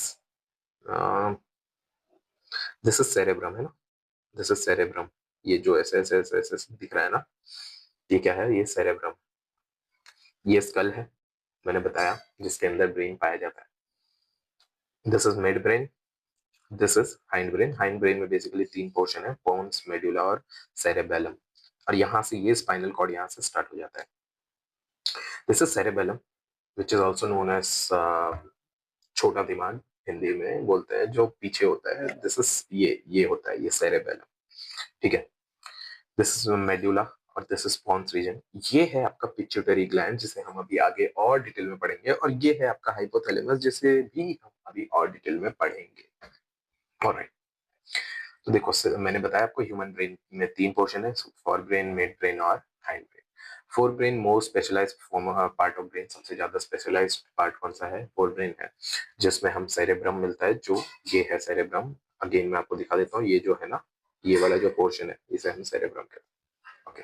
this is cerebrum है ना, दिस इज सेरेब्रम। ये जो ऐसे ऐसे ऐसे ऐसे दिख रहा है ना, ये क्या है, ये सेरेब्रम। ये स्कल है, मैंने बताया, जिसके अंदर ब्रेन पाया जाता है। This is mid brain, this is hind brain. Hind brain में बेसिकली 3 पोर्शन है, पोन्स, मेडुला और सेरेबेलम, और यहाँ से ये स्पाइनल कॉर्ड यहाँ से स्टार्ट हो जाता है। This is cerebellum which is also known as छोटा दिमाग, हिंदी में बोलते हैं, जो पीछे होता है। दिस इज ये होता है, ये सेरेबेलम, ठीक है। दिस इज मेडुला और दिस इज पोन्स रीजन। ये है आपका पिट्यूटरी ग्लैंड, जिसे हम अभी आगे और डिटेल में पढ़ेंगे, और ये है आपका हाइपोथैलेमस, जिसे भी हम अभी और डिटेल में पढ़ेंगे। ऑलराइट, तो देखो मैंने बताया आपको ह्यूमन ब्रेन में 3 पोर्शन है, फॉर ब्रेन, मिड ब्रेन और hind brain. Fore brain more specialised form part of brain, सबसे ज्यादा स्पेशलाइज्ड पार्ट कौन सा है, फोर ब्रेन है, जिसमें हम सेरेब्रम मिलता है, जो ये है सेरेब्रम। अगेन मैं आपको दिखा देता हूँ, ये जो है ना, ये वाला जो पोर्शन है, इसे हम सेरेब्रम कहते हैं, ओके।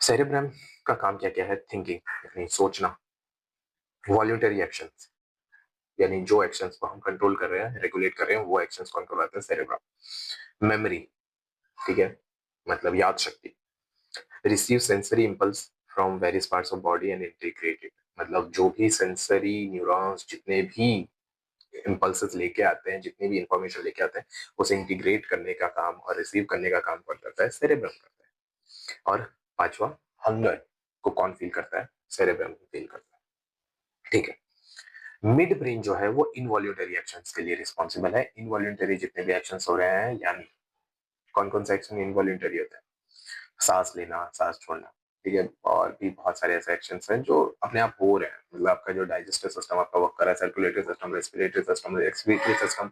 सेरेब्रम का काम क्या क्या है, थिंकिंग यानी सोचना, वॉल्यूंटरी एक्शंस यानी जो एक्शंस को हम कंट्रोल कर रहे हैं, रेगुलेट कर रहे हैं, वो एक्शंस कौन करवाते हैं, सेरेब्रम। मेमोरी, ठीक है, मतलब याद शक्ति। Receive sensory impulse from various parts of body and integrate it, मतलब जो भी सेंसरी न्यूरॉन्स जितने भी इम्पल्सेस लेके आते हैं, जितनी भी इंफॉर्मेशन लेके आते हैं, उसे इंटीग्रेट करने का काम और रिसीव करने का काम कौन करता है, सेरेब्रम करता है। और पांचवा, हंगर को कौन फील करता है, सेरेब्रम फील करता है, ठीक है। मिड ब्रेन जो है वो इनवॉल्यूंटरी एक्शंस के लिए रिस्पॉन्सिबल है। इनवॉल्यूंटरी जितने भी एक्शंस हो रहे हैं, यानी कौन कौन सा एक्शन इनवॉल्यूंटरी होता है, सांस लेना, सांस छोड़ना, ठीक है, और भी बहुत सारे ऐसे एक्शंस हैं जो अपने आप हो रहे हैं, मतलब आपका जो डाइजेस्टिव सिस्टम आपका वर्क कर रहा है, circulatory system, respiratory system, excretory system,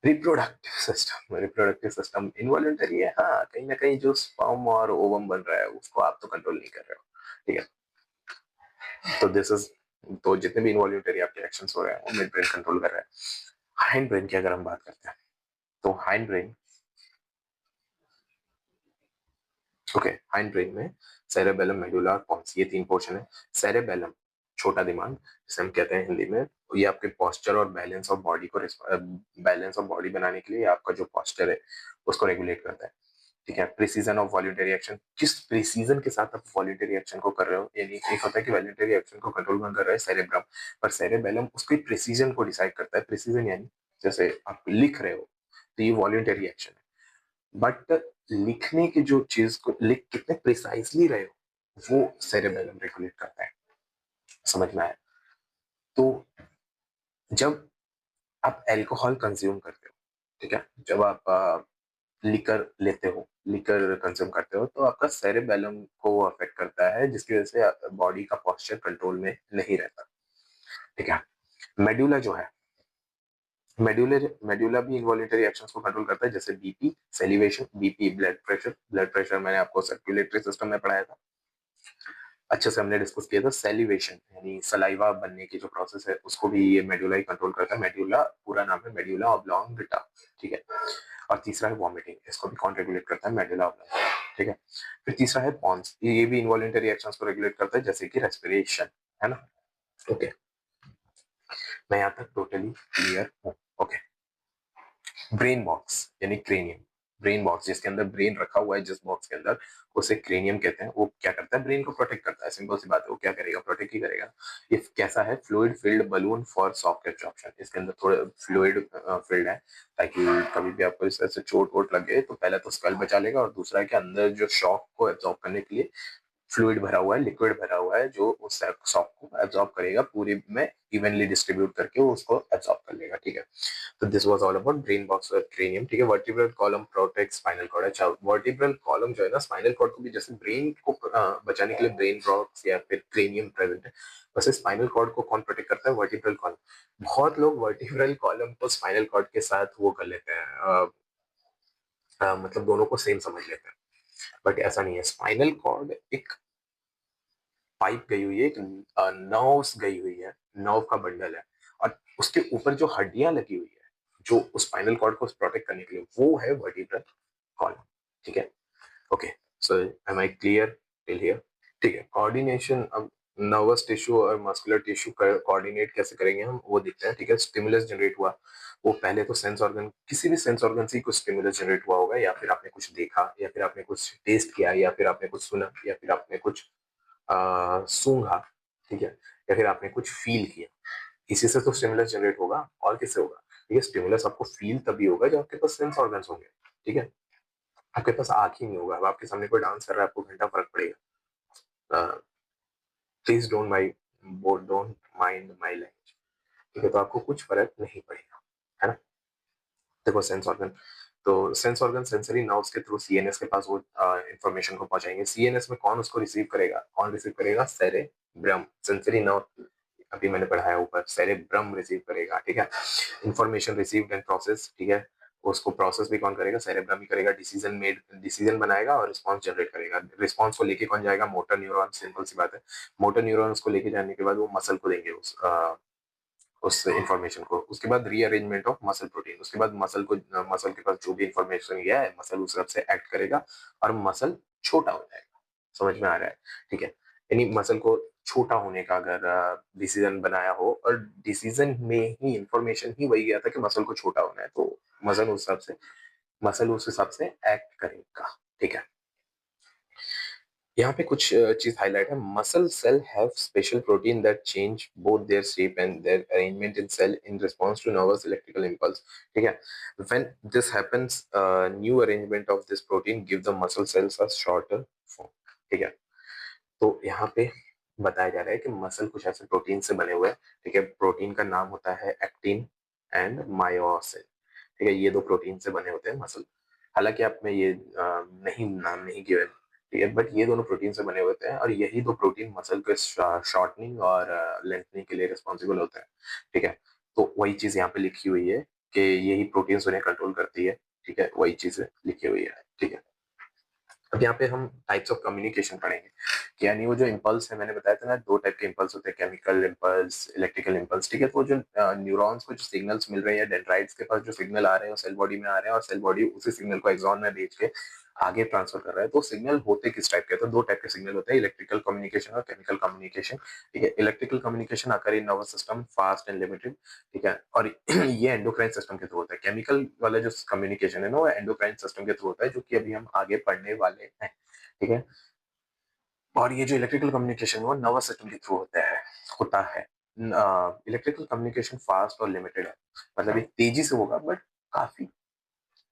reproductive system involuntary है। हाँ, कहीं ना कहीं जो स्पर्म और ओवम बन रहा है उसको आप तो कंट्रोल नहीं कर रहे हो, ठीक है। तो दिस इज, तो जितने भी इनवॉल्यूंटरी आपके एक्शंस हो रहे हैं वो मिड ब्रेन कंट्रोल कर रहा है। हाइंड ब्रेन की अगर हम बात करते हैं, तो hind brain, okay, hind brain में सेरेबेलम, मेडुला और पोन्स, ये 3 पोर्शन है। सेरेबेलम छोटा दिमाग, जिसे हम कहते हैं हिंदी में, ये आपके पोस्चर और बैलेंस ऑफ बॉडी को, बैलेंस ऑफ बॉडी बनाने के लिए आपका जो पोस्चर है उसको रेगुलेट करता है, ठीक है। प्रिसीजन ऑफ वॉल्यूंटरी एक्शन, किस प्रिसीजन के साथ आप वॉल्यूंटरी एक्शन को कर रहे हो, यानी एक होता है कि वॉल्यूंटरी एक्शन को कंट्रोल कौन कर रहा है, सेरेब्रम, पर सेरेबेलम उसकी प्रिसीजन को डिसाइड करता है। प्रिसीजन यानी जैसे आप लिख रहे हो तो ये वॉल्यूंटरी एक्शन है, बट लिखने की जो चीज को लिख कितने प्रिसाइजली रहे हो वो सेरेबेलम रेगुलेट करता है, समझ में आया। तो जब आप अल्कोहल कंज्यूम करते हो, ठीक है, जब आप लिकर लेते हो, लिकर कंज्यूम करते हो, तो आपका सेरेबेलम को अफेक्ट करता है, जिसकी वजह से बॉडी का पोस्चर कंट्रोल में नहीं रहता, ठीक है। मेडुला जो है मेडुला भी इनवॉलेंटरी एक्शंस को कंट्रोल करता है, जैसे BP, salivation, BP blood pressure मैंने आपको सर्कुलेटरी सिस्टम में पढ़ाया था, अच्छे से हमने डिस्कस किया था। सेलिवेशन यानी सलाइवा बनने की जो प्रोसेस है उसको भी ये मेडुला ही कंट्रोल करता है। मेडुला पूरा नाम है मेडुला ऑब्लोंगेटा, ठीक है। और तीसरा है वॉमिटिंग, इसको भी कौन रेगुलेट करता है? मेडुला ऑब्लोंगेटा, ठीक है। फिर तीसरा है पॉन्स, ये भी इनवॉलेंटरी एक्शंस को रेगुलेट करता है, जैसे कि रेस्पिरेशन, है ना। ओके, मैं यहाँ तक टोटली क्लियर हूँ। ओके, ब्रेन बॉक्स यानी क्रेनियम, ब्रेन बॉक्स जिसके अंदर ब्रेन रखा हुआ है, जिस बॉक्स के अंदर, उसे क्रेनियम कहते हैं। वो क्या करता है? ब्रेन को प्रोटेक्ट करता है, सिंपल सी बात है। वो क्या करेगा? प्रोटेक्ट ही करेगा। ये कैसा है? Fluid filled balloon for soft absorption, इसके अंदर थोड़ा फ्लूइड फिल्ड है, ताकि कभी भी आपको इस तरह से चोट वोट लग गए तो पहले तो स्कल बचा लेगा, और दूसरा है कि अंदर जो शॉक को एब्जॉर्ब करने के लिए फ्लूइड भरा हुआ है, लिक्विड भरा हुआ है, जो उस शॉक को एब्जॉर्ब करेगा, पूरे में इवनली डिस्ट्रीब्यूट करके वो उसको एब्जॉर्ब कर लेगा, ठीक है। तो this was all about brain box और क्रेनियम, ठीक है। Vertebral column protect spinal cord. अच्छा, वर्टिब्रल कॉलम जो है ना, स्पाइनल कॉर्ड को भी, जैसे ब्रेन को बचाने के लिए ब्रेन बॉक्स या फिर क्रेनियम प्रेजेंट है, वैसे स्पाइनल कॉर्ड को कौन प्रोटेक्ट करता है? Vertebral column. बहुत लोग वर्टिब्रल कॉलम को स्पाइनल कॉर्ड के साथ वो कर लेते हैं, मतलब दोनों को सेम समझ लेते हैं, बट ऐसा नहीं है। स्पाइनल कॉर्ड एक पाइप गई हुई है, एक नर्व्स गई हुई है, नर्व का बंडल है, और उसके ऊपर जो हड्डियां लगी हुई है, जो उस स्पाइनल कॉर्ड को प्रोटेक्ट करने के लिए, वो है वर्टिब्रल कॉलम, ठीक है। Okay, so am I clear till here? ठीक है, कोऑर्डिनेशन। अब नर्वस टिश्यू और मस्कुलर टिश्यू कोऑर्डिनेट कैसे करेंगे हम, वो देखते हैं, ठीक है। स्टिमुलस जनरेट हुआ, वो पहले तो सेंस ऑर्गन, किसी भी सेंस ऑर्गन से कुछ स्टिमुलस जनरेट हुआ होगा, या फिर आपने कुछ देखा, या फिर आपने कुछ टेस्ट किया, या फिर आपने कुछ सुना, या फिर आपने कुछ सूंघा, ठीक है, या फिर आपने कुछ फील किया। इसी से तो स्टिमुलस जनरेट होगा, और किससे होगा? ठीक है, स्टिमुलस आपको फील तभी होगा जब आपके पास सेंस ऑर्गन्स होंगे, ठीक है। आपके पास आंख ही नहीं होगा, अब आपके सामने कोई डांस कर रहा है, आपको घंटा फर्क पड़ेगा। Please don't mind my language, ठीक है। तो आपको कुछ फर्क नहीं पड़ेगा, है ना। देखो, सेंस ऑर्गन, तो सेंस ऑर्गन सेंसरी नर्व्स के थ्रू सीएनएस के पास वो इंफॉर्मेशन को पहुंचाएंगे। सीएनएस में कौन उसको रिसीव करेगा? कौन रिसीव करेगा? सेरेब्रम, सेंसरी नर्व, अभी मैंने पढ़ाया ऊपर, सेरेब्रम रिसीव करेगा, ठीक है। इंफॉर्मेशन रिसीव्ड एंड प्रोसेस, ठीक है। उसको प्रोसेस भी कौन करेगा? सेरेब्रम ही करेगा। डिसीजन बनाएगा और रिस्पॉन्स जनरेट करेगा। रिस्पॉन्स को लेके कौन जाएगा? मोटर न्यूरॉन, सिंपल सी बात है। मोटर न्यूरॉन उसको लेके जाने के बाद वो मसल को देंगे उस इंफॉर्मेशन को। उसके बाद रीअरेंजमेंट ऑफ मसल प्रोटीन, उसके बाद मसल के पास जो भी इंफॉर्मेशन गया है, मसल उस हिसाब से एक्ट करेगा, और मसल छोटा हो जाएगा। समझ में आ रहा है? ठीक है, यानी मसल को छोटा होने का अगर डिसीजन बनाया हो, और डिसीजन में ही इंफॉर्मेशन ही वही गया था कि मसल को छोटा होना है, तो मसल उस हिसाब से एक्ट करेगा, ठीक है। यहाँ पे कुछ चीज हाईलाइट है। Muscle cell have special protein that change both their shape and their arrangement in cell in response to nervous electrical impulse, ठीक है। When this happens, new arrangement of this protein give the muscle cells a shorter form, ठीक है। तो यहाँ पे बताया जा रहा है कि मसल कुछ ऐसे प्रोटीन से बने हुए हैं, ठीक है। प्रोटीन का नाम होता है एक्टिन एंड मायोसिन, ठीक है। ये दो प्रोटीन से बने होते हैं मसल। हालांकि आप में ये नहीं, नाम नहीं गिवन, ठीक है, बट ये दोनों प्रोटीन से बने होते हैं, और यही दो प्रोटीन मसल के शॉर्टनिंग और लेंथनिंग के लिए रिस्पॉन्सिबल होते हैं, ठीक है। तो वही चीज यहाँ पे लिखी हुई है कि यही प्रोटीन उन्हें कंट्रोल करती है, ठीक है। वही चीज लिखी हुई है, ठीक है। अब यहाँ पे हम टाइप्स ऑफ कम्युनिकेशन पढ़ेंगे, कि यानी वो जो इम्पल्स है, मैंने बताया था ना, दो टाइप के इम्पल्स होते हैं, केमिकल इम्पल्स, इलेक्ट्रिकल इम्पल्स, ठीक है। तो वो जो न्यूरॉन्स को जो सिग्नल्स मिल रहे हैं, डेंड्राइट्स के पास जो सिग्नल आ रहे हैं, सेल बॉडी में आ रहे हैं, और सेल बॉडी उसी सिग्नल को एक्सॉन में भेज के आगे ट्रांसफर कर रहा है। तो सिग्नल होते किस टाइप के? तो दो टाइप के सिग्नल होते हैं, इलेक्ट्रिकल कम्युनिकेशन और केमिकल कम्युनिकेशन, ठीक है। इलेक्ट्रिकल कम्युनिकेशन आकर इन nervous system, fast and limited, ठीक है, और ये एंडोक्राइन सिस्टम के थ्रू होता है। केमिकल वाला जो कम्युनिकेशन है ना, वो एंडोक्राइन सिस्टम के थ्रू होता है, जो कि अभी हम आगे पढ़ने वाले हैं, ठीक है। और ये जो इलेक्ट्रिकल कम्युनिकेशन वो नर्वस सिस्टम के थ्रू होता है। इलेक्ट्रिकल कम्युनिकेशन फास्ट और लिमिटेड है, मतलब ये तेजी से होगा, बट काफी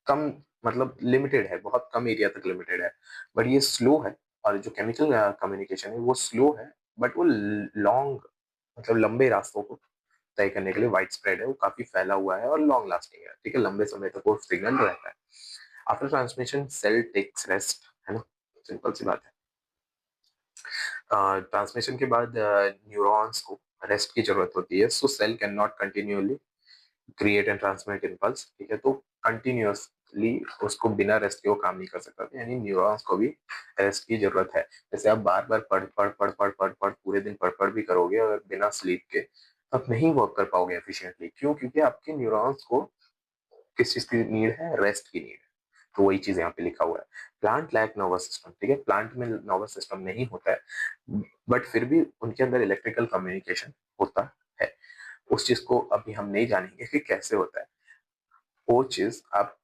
कम, मतलब लिमिटेड है, बहुत कम एरिया तक लिमिटेड है, बट ये स्लो है। और जो केमिकल कम्युनिकेशन है वो स्लो है, बट वो लॉन्ग, मतलब लंबे रास्तों को तय करने के लिए वाइड स्प्रेड है, वो काफी फैला हुआ है और लॉन्ग लास्टिंग है, ठीक है। लंबे समय तक वो सिग्नल रहता है। After transmission sale tax rest, है ना, सिंपल सी बात है। ट्रांसमिशन के बाद न्यूरॉन्स को रेस्ट की जरूरत होती है, so cell can not continuously create and transmit impulse, ठीक है, तो कंटिन्यूअसली उसको बिना रेस्ट के वो काम नहीं कर सकता, यानी न्यूरॉन्स को भी रेस्ट की जरूरत है। जैसे आप बार बार पढ़ पूरे दिन पढ़ भी करोगे अगर बिना स्लीप के, तो आप नहीं वर्क कर पाओगे एफिशिएंटली। क्यों? क्योंकि आपके न्यूरॉन्स को किस चीज की नीड है? रेस्ट की नीड है। तो वही चीज यहाँ पे लिखा हुआ है, प्लांट लैक नर्वस सिस्टम, ठीक है, प्लांट में नर्वस सिस्टम नहीं होता है, बट फिर भी उनके अंदर इलेक्ट्रिकल कम्युनिकेशन होता है। उस चीज को अभी हम नहीं जानेंगे कि कैसे होता है, वो चीज आप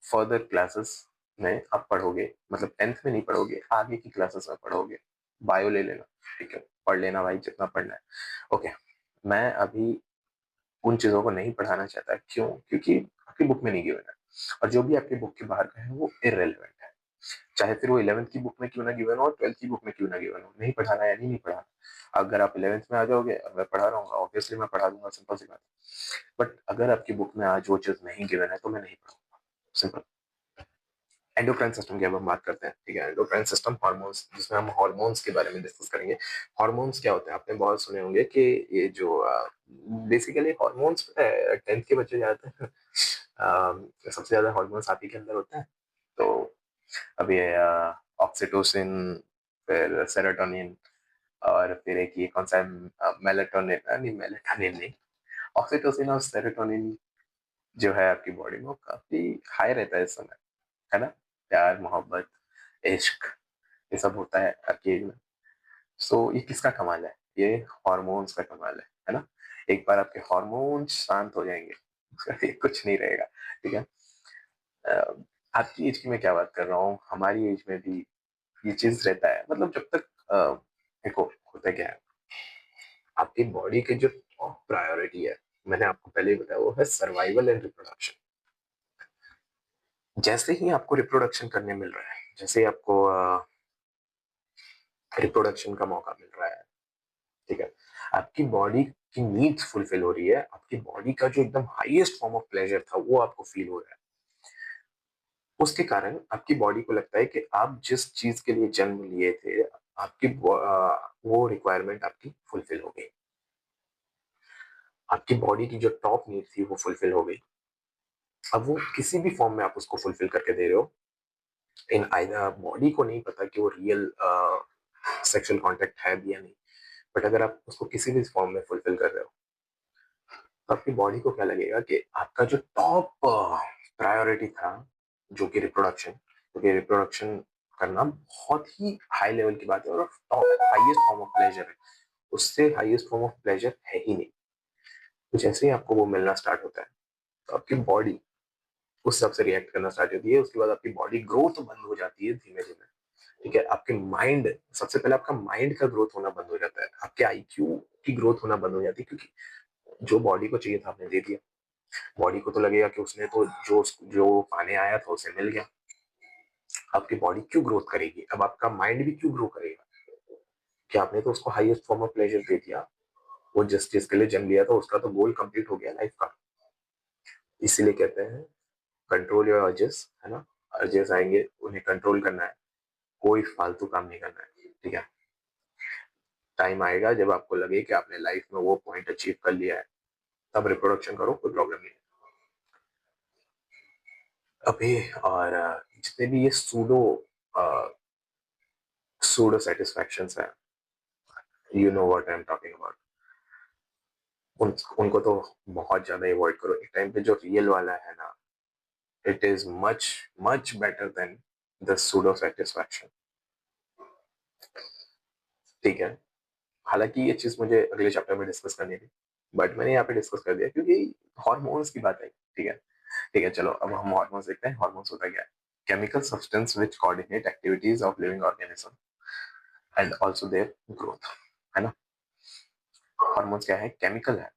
फर्दर क्लासेस में आप पढ़ोगे, मतलब 10th में नहीं पढ़ोगे, आगे की क्लासेस में पढ़ोगे। बायो ले लेना, ठीक है, पढ़ लेना भाई जितना पढ़ना है। ओके, मैं अभी उन चीजों को नहीं पढ़ाना चाहता। क्यों? क्योंकि आपकी बुक में नहीं गिवन है, और जो भी आपकी बुक के बाहर का है वो इररेलेवेंट है, चाहे फिर वो 11th की बुक में क्यों ना गिवन हो और 12th की बुक में क्यों ना गिवन हो। नहीं पढ़ाना यानी नहीं पढ़ाना। अगर आप 11th में आ जाओगे और मैं पढ़ा रहा हूँ, ऑब्वियसली मैं पढ़ा दूंगा, सिंपल सी बात है। बट अगर आपकी बुक में आज वो चीज नहीं गिवन है तो मैं नहीं पढ़ाऊंगा, सिंपल। एंडोक्राइन सिस्टम की अब हम बात करते हैं, ठीक है। एंडोक्राइन सिस्टम हार्मोन्स, जिसमें हम हार्मोन्स के बारे में डिस्कस करेंगे। हार्मोन्स क्या होते हैं? आपने बहुत सुने होंगे कि ये जो बेसिकली हार्मोन्स 10th के बच्चे जाते हैं, सबसे ज्यादा हार्मोन्स आप ही के अंदर होते हैं। तो अब ये ऑक्सीटोसिन, फिर सेरोटोनिन, और फिर एक ये कौन सा है, मेलेटोनिन, नहीं मेलेटोनिन नहीं, ऑक्सीटोसिन और सेरोटोनिन जो है आपकी बॉडी में वो काफी हाई रहता है इस समय, है ना। प्यार, मोहब्बत, इश्क, ये सब होता है आपकी एज में। सो ये किसका कमाल है? ये हार्मोन्स का कमाल है ना। एक बार आपके हार्मोन्स शांत हो जाएंगे, उसका फिर कुछ नहीं रहेगा, ठीक है। अ, आपकी एज की मैं क्या बात कर रहा हूँ, हमारी एज में भी ये चीज रहता है। मतलब जब तक देखो, होता क्या है, आपकी बॉडी की जो टॉप प्रायोरिटी है, मैंने आपको पहले ही बताया, वो है सर्वाइवल एंड रिप्रोडक्शन। जैसे ही आपको रिप्रोडक्शन करने मिल रहा है, जैसे ही आपको रिप्रोडक्शन का मौका मिल रहा है, ठीक है, आपकी बॉडी की नीड्स फुलफिल हो रही है, आपकी बॉडी का जो एकदम हाईएस्ट फॉर्म ऑफ प्लेजर था वो आपको फील हो रहा है, उसके कारण आपकी बॉडी को लगता है कि आप जिस चीज के लिए जन्म लिए थे, आपकी वो रिक्वायरमेंट आपकी फुलफिल हो गई, आपकी बॉडी की जो टॉप नीड थी वो फुलफिल हो गई। अब वो किसी भी फॉर्म में आप उसको फुलफिल करके दे रहे हो, इन आइदर बॉडी को नहीं पता कि वो रियल सेक्सुअल कांटेक्ट है भी या नहीं, बट अगर आप उसको किसी भी फॉर्म में फुलफिल कर रहे हो, तो आपकी बॉडी को क्या लगेगा कि आपका जो टॉप प्रायोरिटी था, जो कि रिप्रोडक्शन, क्योंकि रिप्रोडक्शन करना बहुत ही हाई लेवल की बात है और top highest form of pleasure है, उससे हाईएस्ट फॉर्म ऑफ प्लेजर है ही नहीं। तो जैसे ही आपको वो मिलना स्टार्ट होता है, तो आपकी बॉडी उस हिसाब से रिएक्ट करना स्टार्ट होती है। उसके बाद आपकी बॉडी ग्रोथ बंद हो जाती है धीमे धीमे, ठीक है। आपके माइंड, सबसे पहले आपका माइंड का ग्रोथ होना बंद हो जाता है, आपके आईक्यू की ग्रोथ होना बंद हो जाती है, क्योंकि जो बॉडी को चाहिए था आपने दे दिया। बॉडी को तो लगेगा कि उसने तो जो जो पाने आया था उसे मिल गया। आपकी बॉडी क्यों ग्रोथ करेगी? अब आपका माइंड भी क्यों ग्रो करेगा? कि आपने तो उसको हाईएस्ट फॉर्म ऑफ प्लेजर दे दिया, वो जिस चीज के लिए जन्म लिया था उसका तो गोल कंप्लीट हो गया लाइफ का। इसीलिए कहते हैं कंट्रोल योर अर्जेस, है ना। अर्जेस आएंगे, उन्हें कंट्रोल करना है, कोई फालतू काम नहीं करना है, ठीक है। टाइम आएगा जब आपको लगे कि आपने लाइफ में वो पॉइंट अचीव कर लिया है, तब रिप्रोडक्शन करो, कोई प्रॉब्लम नहीं है अभी। और जितने भी ये सूडो सेटिस्फैक्शन है, you know what I am talking about, उनको तो बहुत ज्यादा अवॉइड करो। एक टाइम पे जो रियल वाला है ना, it is much much better than the pseudo satisfaction, ठीक है। हालांकि ये चीज मुझे अगले चैप्टर में डिस्कस करनी थी, बट मैंने यहाँ पे डिस्कस कर दिया क्योंकि हॉर्मोन्स की बात है, ठीक है। ठीक है, चलो अब हम हॉर्मोन्स देखते हैं। हॉर्मोन्स होता क्या है? Chemical substance which coordinate activities of living organism and also their growth, है ना। हार्मोन्स क्या है? केमिकल है,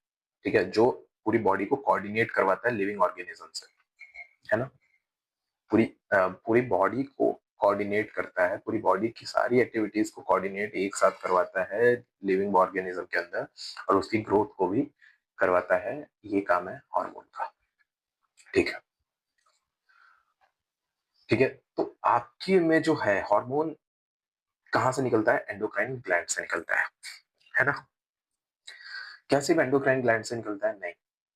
ठीक है, जो पूरी बॉडी को कोऑर्डिनेट करवाता है लिविंग ऑर्गेनिज्म से, है ना। पूरी बॉडी को कोऑर्डिनेट करता है, पूरी बॉडी की सारी एक्टिविटीज को कोऑर्डिनेट एक साथ करवाता है लिविंग ऑर्गेनिज्म के अंदर, और उसकी ग्रोथ को भी करवाता है। ये काम है हार्मोन का, ठीक है। ठीक है, तो आपकी में जो है हार्मोन कहाँ से निकलता है? एंडोक्राइन ग्लैंड से निकलता है ना। क्या सिर्फ एंडोक्राइन ग्लैंड से निकलता है? नहीं,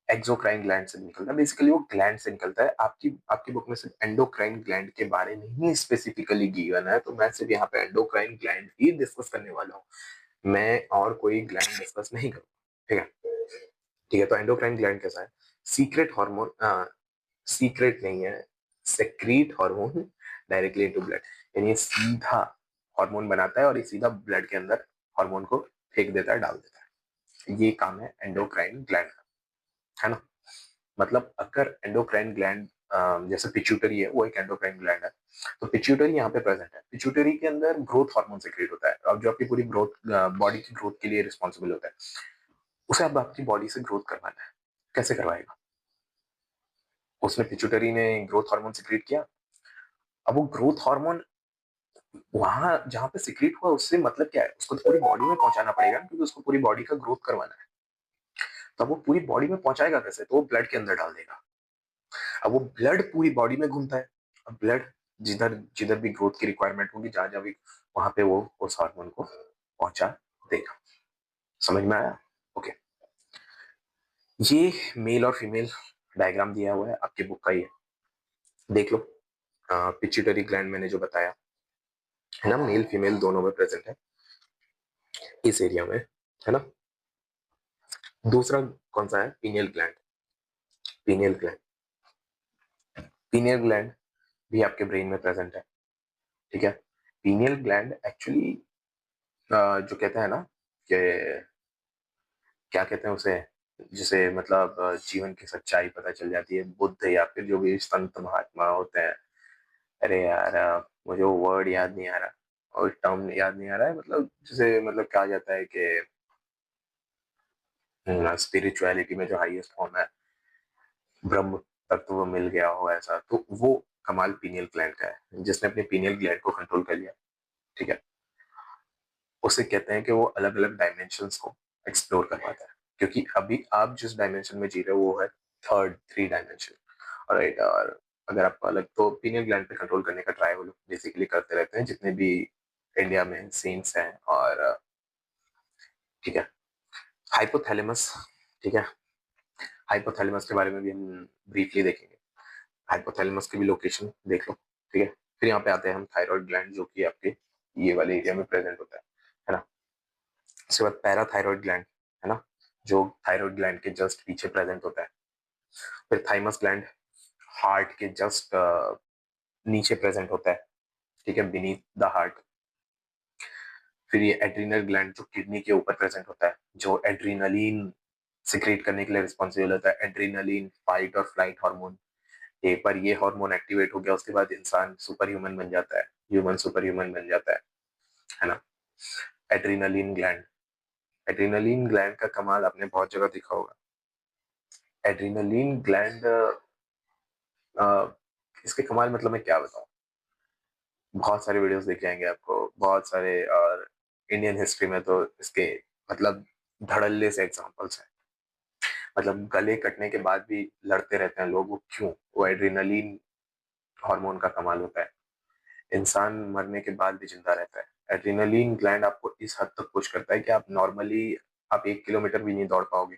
एक्सोक्राइन ग्लैंड से निकलता है, बेसिकली वो ग्लैंड से निकलता है। आपकी आपकी बुक में सिर्फ एंडोक्राइन ग्लैंड के बारे में ही स्पेसिफिकली गिवन है, तो मैं सिर्फ यहाँ पे एंडोक्राइन ग्लैंड ही डिस्कस करने वाला हूँ, मैं और कोई ग्लैंड डिस्कस नहीं करूँगा। ठीक है, ठीक है। तो एंडोक्राइन ग्लैंड कैसा है? सीक्रेट हार्मोन, सीक्रेट नहीं है, secrete hormone directly into blood, यानी ये सीधा हार्मोन बनाता है और ये सीधा ब्लड के अंदर हार्मोन को फेंक देता है, डाल देता है। ये काम है एंडोक्राइन ग्लैंड का, है ना। मतलब अगर एंडोक्राइन ग्लैंड जैसे पिट्यूटरी है, वो एक एंडोक्राइन ग्लैंड है, तो पिट्यूटरी यहाँ पे प्रेजेंट है। पिट्यूटरी के अंदर ग्रोथ हार्मोन सेक्रेट होता है, अब जो आपकी पूरी ग्रोथ, बॉडी की ग्रोथ के लिए रिस्पॉन्सिबल होता है, उसे अब आपकी बॉडी से ग्रोथ करवाना है। कैसे करवाएगा? उसने पिट्यूटरी ने ग्रोथ हार्मोन सिक्रीट किया, अब वो ग्रोथ हार्मोन वहां जहां पे सिक्रीट हुआ उससे मतलब क्या है, उसको तो पूरी बॉडी में पहुंचाना पड़ेगा, क्योंकि उसको पूरी बॉडी का ग्रोथ करवाना है। तब वो पूरी बॉडी में पहुंचाएगा कैसे? तो वो ब्लड के अंदर डाल देगा। अब वो ब्लड पूरी बॉडी में घूमता है, अब ब्लड जिधर जिधर भी ग्रोथ की रिक्वायरमेंट होगी, जहां जहां भी, वहां पे वो उस हार्मोन को पहुंचा देगा। समझ में आया? ओके। ये मेल और फीमेल डायग्राम दिया हुआ है, आपकी बुक का ही है, देख लो। पिट्यूटरी ग्लैंड मैंने जो बताया है ना, मेल फीमेल दोनों में प्रेजेंट है इस एरिया में, है ना। दूसरा कौन सा है? Pineal gland. Pineal gland, pineal gland भी आपके ब्रेन में प्रेजेंट है, ठीक है। पीनियल ग्लैंड एक्चुअली जो कहते हैं ना कि क्या कहते हैं उसे, जिसे मतलब जीवन की सच्चाई पता चल जाती है, बुद्ध या फिर जो भी संत महात्मा होते हैं। अरे यार, मुझे वो वर्ड याद नहीं आ रहा और टर्म याद नहीं आ रहा है, मतलब जिसे मतलब कहा जाता है कि स्पिरिचुअलिटी में जो हाईएस्ट फॉर्म है, ब्रह्म तत्व मिल गया हो ऐसा, तो वो कमाल पीनियल ग्लैंड का है, जिसने अपने पीनियल ग्लैंड को कंट्रोल कर लिया, ठीक है। उसे कहते हैं कि वो अलग अलग डायमेंशंस को एक्सप्लोर कर पाता है, क्योंकि अभी आप जिस डायमेंशन में जी रहे हो वो है थर्ड, थ्री डायमेंशन। राइट, और अगर आपको अलग, तो पीनियल ग्लैंड पे कंट्रोल करने का ट्राई वो लोग बेसिकली करते रहते हैं, जितने भी इंडिया में सेंट्स हैं। और ठीक है, हाइपोथैलेमस, ठीक है। हाइपोथैलेमस के बारे में भी हम ब्रीफली देखेंगे। हाइपोथैलेमस की भी लोकेशन देख लो, ठीक है। फिर यहाँ पे आते हैं हम थायराइड ग्लैंड, जो कि आपके ये वाले एरिया में प्रेजेंट होता है ना। उसके बाद पैराथायरॉयड ग्लैंड, है ना, जो थायराइड ग्लैंड के जस्ट पीछे प्रेजेंट होता है। फिर थाइमस ग्लैंड, हार्ट के जस्ट नीचे प्रेजेंट होता है, ठीक है, बीनीथ द हार्ट। फिर ये एड्रीनल ग्लैंड, जो किडनी के ऊपर प्रेजेंट होता है, जो एड्रीनलिन सिक्रेट करने के लिए रिस्पॉन्सिबल होता है। एड्रीनलिन फाइट और फ्लाइट हार्मोन, एक बार ये हार्मोन एक्टिवेट हो गया, उसके बाद इंसान सुपर ह्यूमन बन जाता है, ह्यूमन सुपर ह्यूमन बन जाता है ना। एड्रीनलिन ग्लैंड, एड्रीनलिन ग्लैंड का कमाल आपने बहुत जगह देखा होगा। एड्रीनलिन ग्लैंड, इसके कमाल मतलब मैं क्या बताऊं, बहुत सारे वीडियोस देख जाएंगे आपको, बहुत सारे। और इंडियन हिस्ट्री में तो इसके मतलब धड़ल्ले से एग्जांपल्स हैं। मतलब गले कटने के बाद भी लड़ते रहते हैं लोग, वो क्यों? वो एड्रेनलिन हार्मोन का कमाल होता है। इंसान मरने के बाद भी जिंदा रहता है। एड्रेनलिन ग्लैंड आपको इस हद तक पुश करता है कि आप नॉर्मली आप 1 किलोमीटर भी नहीं दौड़ पाओगे,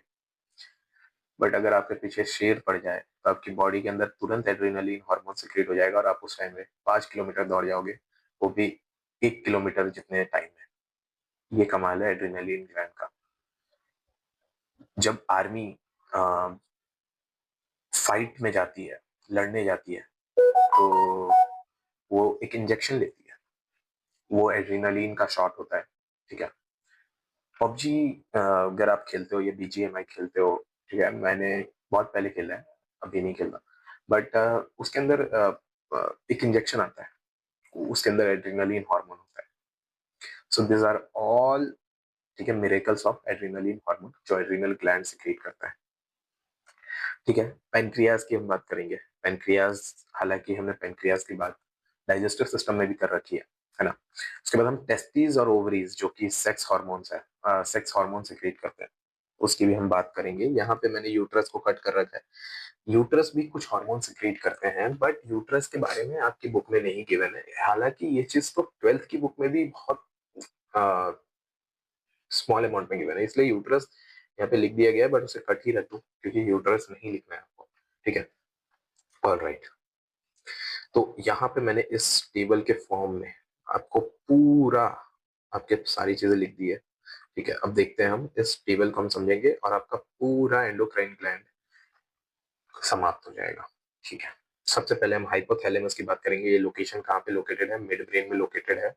बट अगर आपके पीछे शेर पड़ जाए तो आपकी बॉडी के अंदर तुरंत एड्रेनलिन हार्मोन सिक्रेट हो जाएगा और आप उस टाइम में 5 किलोमीटर दौड़ जाओगे, वो भी 1 किलोमीटर जितने टाइम में। ये कमाल है एड्रेनलिन ग्लैंड का। जब आर्मी फाइट में जाती है, लड़ने जाती है, तो वो एक इंजेक्शन लेती है, वो एड्रेनलिन का शॉट होता है, ठीक है। पबजी अगर आप खेलते हो या बीजीएमआई खेलते हो, ठीक है, मैंने बहुत पहले खेला है, अभी नहीं खेलता, बट उसके अंदर एक इंजेक्शन आता है, उसके अंदर एड्रेनलिन हार्मोन होता है। सो दिस आर ऑल, ठीक है, मिरेकल्स ऑफ एड्रेनलिन हार्मोन, जो एड्रेनल ग्लैंड सिक्रीट करता है, ठीक है। पेनक्रियाज की हम बात करेंगे। पेनक्रियाज, हालांकि हमने पेनक्रियाज की बात डाइजेस्टिव सिस्टम में भी कर रखी है ना। उसके बाद हम टेस्टिस और ओवरीज, जो कि सेक्स हार्मोन्स है, सेक्स हार्मोन सिक्रीट करते हैं, उसकी भी हम बात करेंगे। यहाँ पे मैंने यूट्रस को कट कर रखा है। यूट्रस भी कुछ हार्मोन सिक्रीट करते हैं, बट यूट्रस के बारे में आपकी बुक में नहीं गिवन है। हालांकि ये चीज तो 12th की बुक में भी बहुत स्मॉल अमाउंट में गिवन है, इसलिए यूट्रस यहाँ पे लिख दिया गया है बट उसे कट ही रख दो क्योंकि यूट्रस नहीं लिखना है आपको, ठीक है। ऑलराइट, तो यहाँ पे मैंने इस टेबल के फॉर्म में आपको पूरा आपके सारी चीजें लिख दी है, ठीक है। अब देखते हैं हम इस टेबल को हम समझेंगे और आपका पूरा एंडोक्राइन ग्लैंड समाप्त हो जाएगा, ठीक है। सबसे पहले हम हाइपोथैलेमस की बात करेंगे। ये लोकेशन कहाँ पे लोकेटेड है? मिड ब्रेन में लोकेटेड है।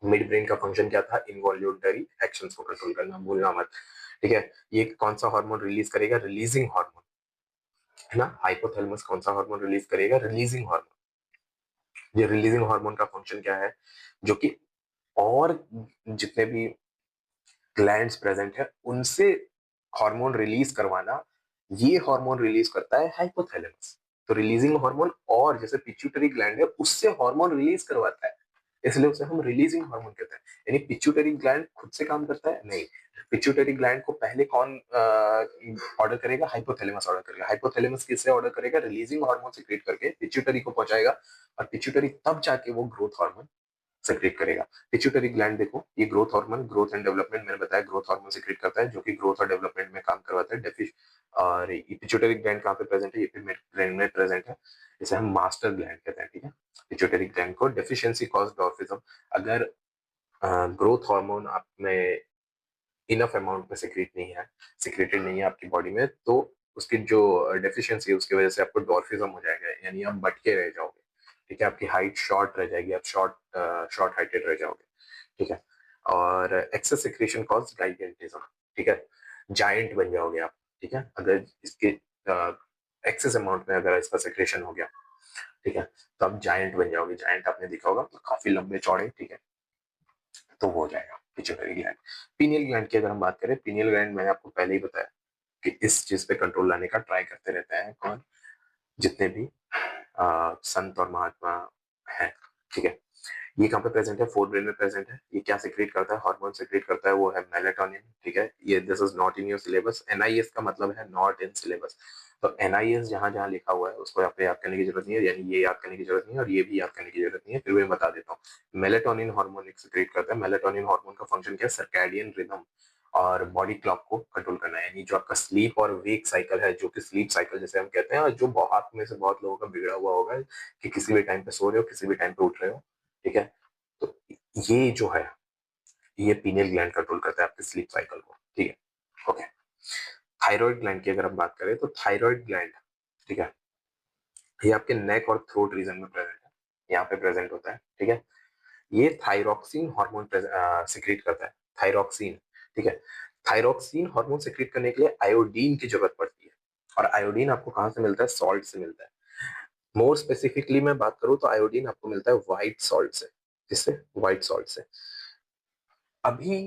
मिड ब्रेन का फंक्शन क्या था? इनवॉल्यूंटरी एक्शंस को कंट्रोल करना, भूलना मत, ठीक है। ये कौन सा हार्मोन रिलीज करेगा? रिलीजिंग हार्मोन, है ना। हाइपोथैलेमस कौन सा हार्मोन रिलीज करेगा? Releasing hormone. ये रिलीजिंग हार्मोन का फंक्शन क्या है? जो कि और जितने भी ग्लैंड्स प्रेजेंट है उनसे हार्मोन रिलीज करवाना, ये हार्मोन रिलीज करता है हाइपोथैलेमस। तो रिलीजिंग हार्मोन और जैसे पिट्यूटरी ग्लैंड है उससे हार्मोन रिलीज करवाता है, इसलिए उसे हम रिलीजिंग हार्मोन कहते हैं। यानी पिट्यूटरी ग्लैंड खुद से काम करता है? नहीं, पिट्यूटरी ग्लैंड को पहले कौन ऑर्डर करेगा? हाइपोथैलेमस ऑर्डर करेगा। हाइपोथैलेमस किससे ऑर्डर करेगा? रिलीजिंग हार्मोन सीक्रेट करके पिट्यूटरी को पहुंचाएगा, और पिट्यूटरी तब जाके वो ग्रोथ हार्मोन सेक्रेट करेगा। पिट्यूटरी ग्लैंड देखो, ये growth hormone, growth and development मैंने बताया, ग्रोथ हार्मोन सेक्रेट करता है जो कि ग्रोथ और डेवलपमेंट में काम करवाता है। और ये पिट्यूटरी ग्लैंड कहाँ पे प्रेजेंट है? ये पे ब्रेन में प्रेजेंट है, इसे हम मास्टर ग्लैंड कहते हैं, ठीक है। पिट्यूटरी ग्लैंड को डेफिशिएंसी कॉज डॉर्फिज्म, अगर ग्रोथ हार्मोन आप में इनफ अमाउंट में सिक्रेट नहीं है, सिक्रेटेड नहीं है आपकी बॉडी में, तो उसकी जो डेफिशिएंसी है उसकी वजह से आपको डॉर्फिज्म हो जाएगा, यानी आप बटके रह जाओगे, ठीक है। आपकी हाइट शॉर्ट रह जाएगी, आप शॉर्ट हाइटेड रह जाओगे, ठीक है। और एक्सेस सिक्रेशन कॉज गाइगेंटिज्म, ठीक है, जायंट बन जाओगे आप, ठीक है, अगर इसके एक्सेस अमाउंट में अगर इसका सिक्रेशन हो गया, ठीक है, तो आप जायंट बन जाओगे। जायंट आपने देखा होगा तो काफी लंबे चौड़े, ठीक है, तो वो हो जाएगा पिट्यूटरी ग्लैंड। पीनियल ग्लैंड की अगर हम बात करें, पीनियल ग्लैंड मैंने आपको पहले ही बताया कि इस चीज पे कंट्रोल लाने का ट्राई करते रहते हैं कौन? जितने भी संत और महात्मा हैं, ठीक है। ये कहाँ पे प्रेजेंट है? फोर ब्रेन में प्रेजेंट है। ये क्या सिक्रेट करता है? हार्मोन सिक्रेट करता है, वो है मेलाटोनिन, ठीक है। ये this is not in your syllabus. NIS का मतलब है नॉट इन सिलेबस, तो एनआईएस जहां जहां लिखा हुआ है उसको यहाँ पे याद करने की जरूरत नहीं है, यानी ये याद करने की जरूरत नहीं है और ये भी याद करने की जरूरत नहीं है, फिर मैं बता देता हूँ। मेलाटोनिन हार्मोन सिक्रेट करता है। मेलाटोनिन हार्मोन का फंक्शन क्या है? सर्कैडियन रिदम और बॉडी क्लॉक को कंट्रोल करना है, यानी जो आपका स्लीप और वेक साइकिल है, जो कि स्लीप साइकिल जैसे हम कहते हैं, और जो बहुत में से बहुत लोगों का बिगड़ा हुआ होगा कि किसी भी टाइम पे सो रहे हो, किसी भी टाइम पे उठ रहे हो, ठीक है। तो ये जो है, ये पीनियल ग्लैंड कंट्रोल करता है आपके स्लीप साइकिल को, ठीक है। ओके, थायराइड ग्लैंड की अगर हम बात करें तो थायराइड ग्लैंड, ठीक है, ये आपके नेक और थ्रोट रीजन में प्रेजेंट है, यहाँ पे प्रेजेंट होता है, ठीक है। ये थायरॉक्सिन हार्मोन सिक्रीट करता है, थायरॉक्सिन, ठीक है। थायरॉक्सिन हार्मोन सिक्रीट करने के लिए आयोडीन की जरूरत पड़ती है, और आयोडीन आपको कहाँ से मिलता है? सॉल्ट से मिलता है। मोर स्पेसिफिकली मैं बात करूं तो आयोडीन आपको मिलता है व्हाइट सॉल्ट से। किससे? व्हाइट सॉल्ट से। अभी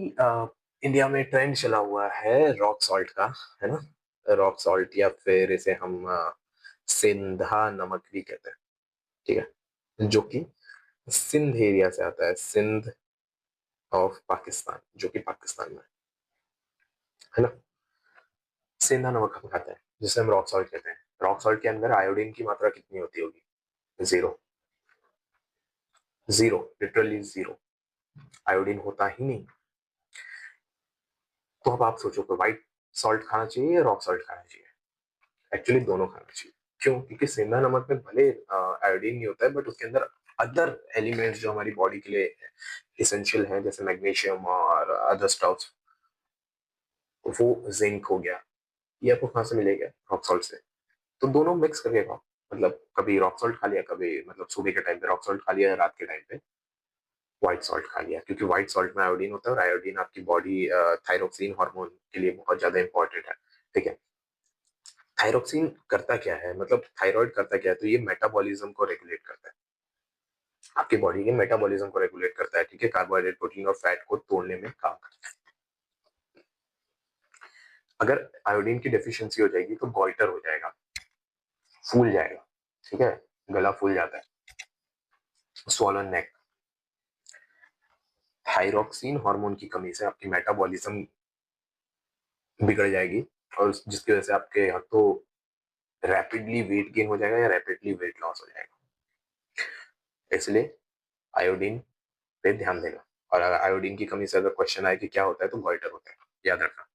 इंडिया में ट्रेंड चला हुआ है रॉक सॉल्ट का, है ना। रॉक सॉल्ट, या फिर इसे हम सिंधा नमक भी कहते हैं, ठीक है, जो कि सिंध एरिया से आता है, सिंध ऑफ पाकिस्तान, जो कि पाकिस्तान में है ना। सेंधा नमक हम खाते हैं जिसे हम रॉक सॉल्ट कहते हैं। रॉक सॉल्ट के अंदर आयोडीन की मात्रा कितनी होती होगी? Zero, zero, literally zero, iodine होता ही नहीं। तो अब आप सोचो कि व्हाइट सॉल्ट खाना चाहिए या रॉक सॉल्ट खाना चाहिए? एक्चुअली दोनों खाना चाहिए। क्यों? क्योंकि सेंधा नमक में भले आयोडीन नहीं होता है, बट उसके अंदर अदर एलिमेंट्स जो हमारी बॉडी के लिए इसेंशियल हैं, जैसे मैग्नीशियम और अदर स्टफ्स, वो जिंक हो गया, ये आपको कहाँ से मिलेगा? रॉक सॉल्ट से। तो दोनों मिक्स करके खाओ, मतलब कभी रॉक सॉल्ट खा लिया, कभी मतलब सुबह के टाइम पे रॉक सॉल्ट खा लिया, रात के टाइम पे व्हाइट सॉल्ट खा लिया, क्योंकि व्हाइट सॉल्ट में आयोडीन होता है और आयोडीन आपकी बॉडी थायरोक्सिन हार्मोन के लिए बहुत ज्यादा इंपॉर्टेंट है, ठीक है। थायरोक्सिन करता क्या है, मतलब थायराइड करता क्या है? तो ये मेटाबॉलिज्म को रेगुलेट करता है, आपकी बॉडी के मेटाबॉलिज्म को रेगुलेट करता है, ठीक है। कार्बोहाइड्रेट, प्रोटीन और फैट को तोड़ने में काम करता है। अगर आयोडीन की डेफिशिएंसी हो जाएगी तो गॉइटर हो जाएगा, फूल जाएगा, ठीक है, गला फूल जाता है, स्वॉलन नेक। थायरोक्सिन हार्मोन की कमी से आपकी मेटाबॉलिज्म बिगड़ जाएगी, और जिसकी वजह से आपके या तो रैपिडली वेट गेन हो जाएगा या रैपिडली वेट लॉस हो जाएगा। इसलिए आयोडीन पे ध्यान देना, और अगर आयोडीन की कमी से अगर क्वेश्चन आए कि क्या होता है तो गॉइटर होता है, याद रखना।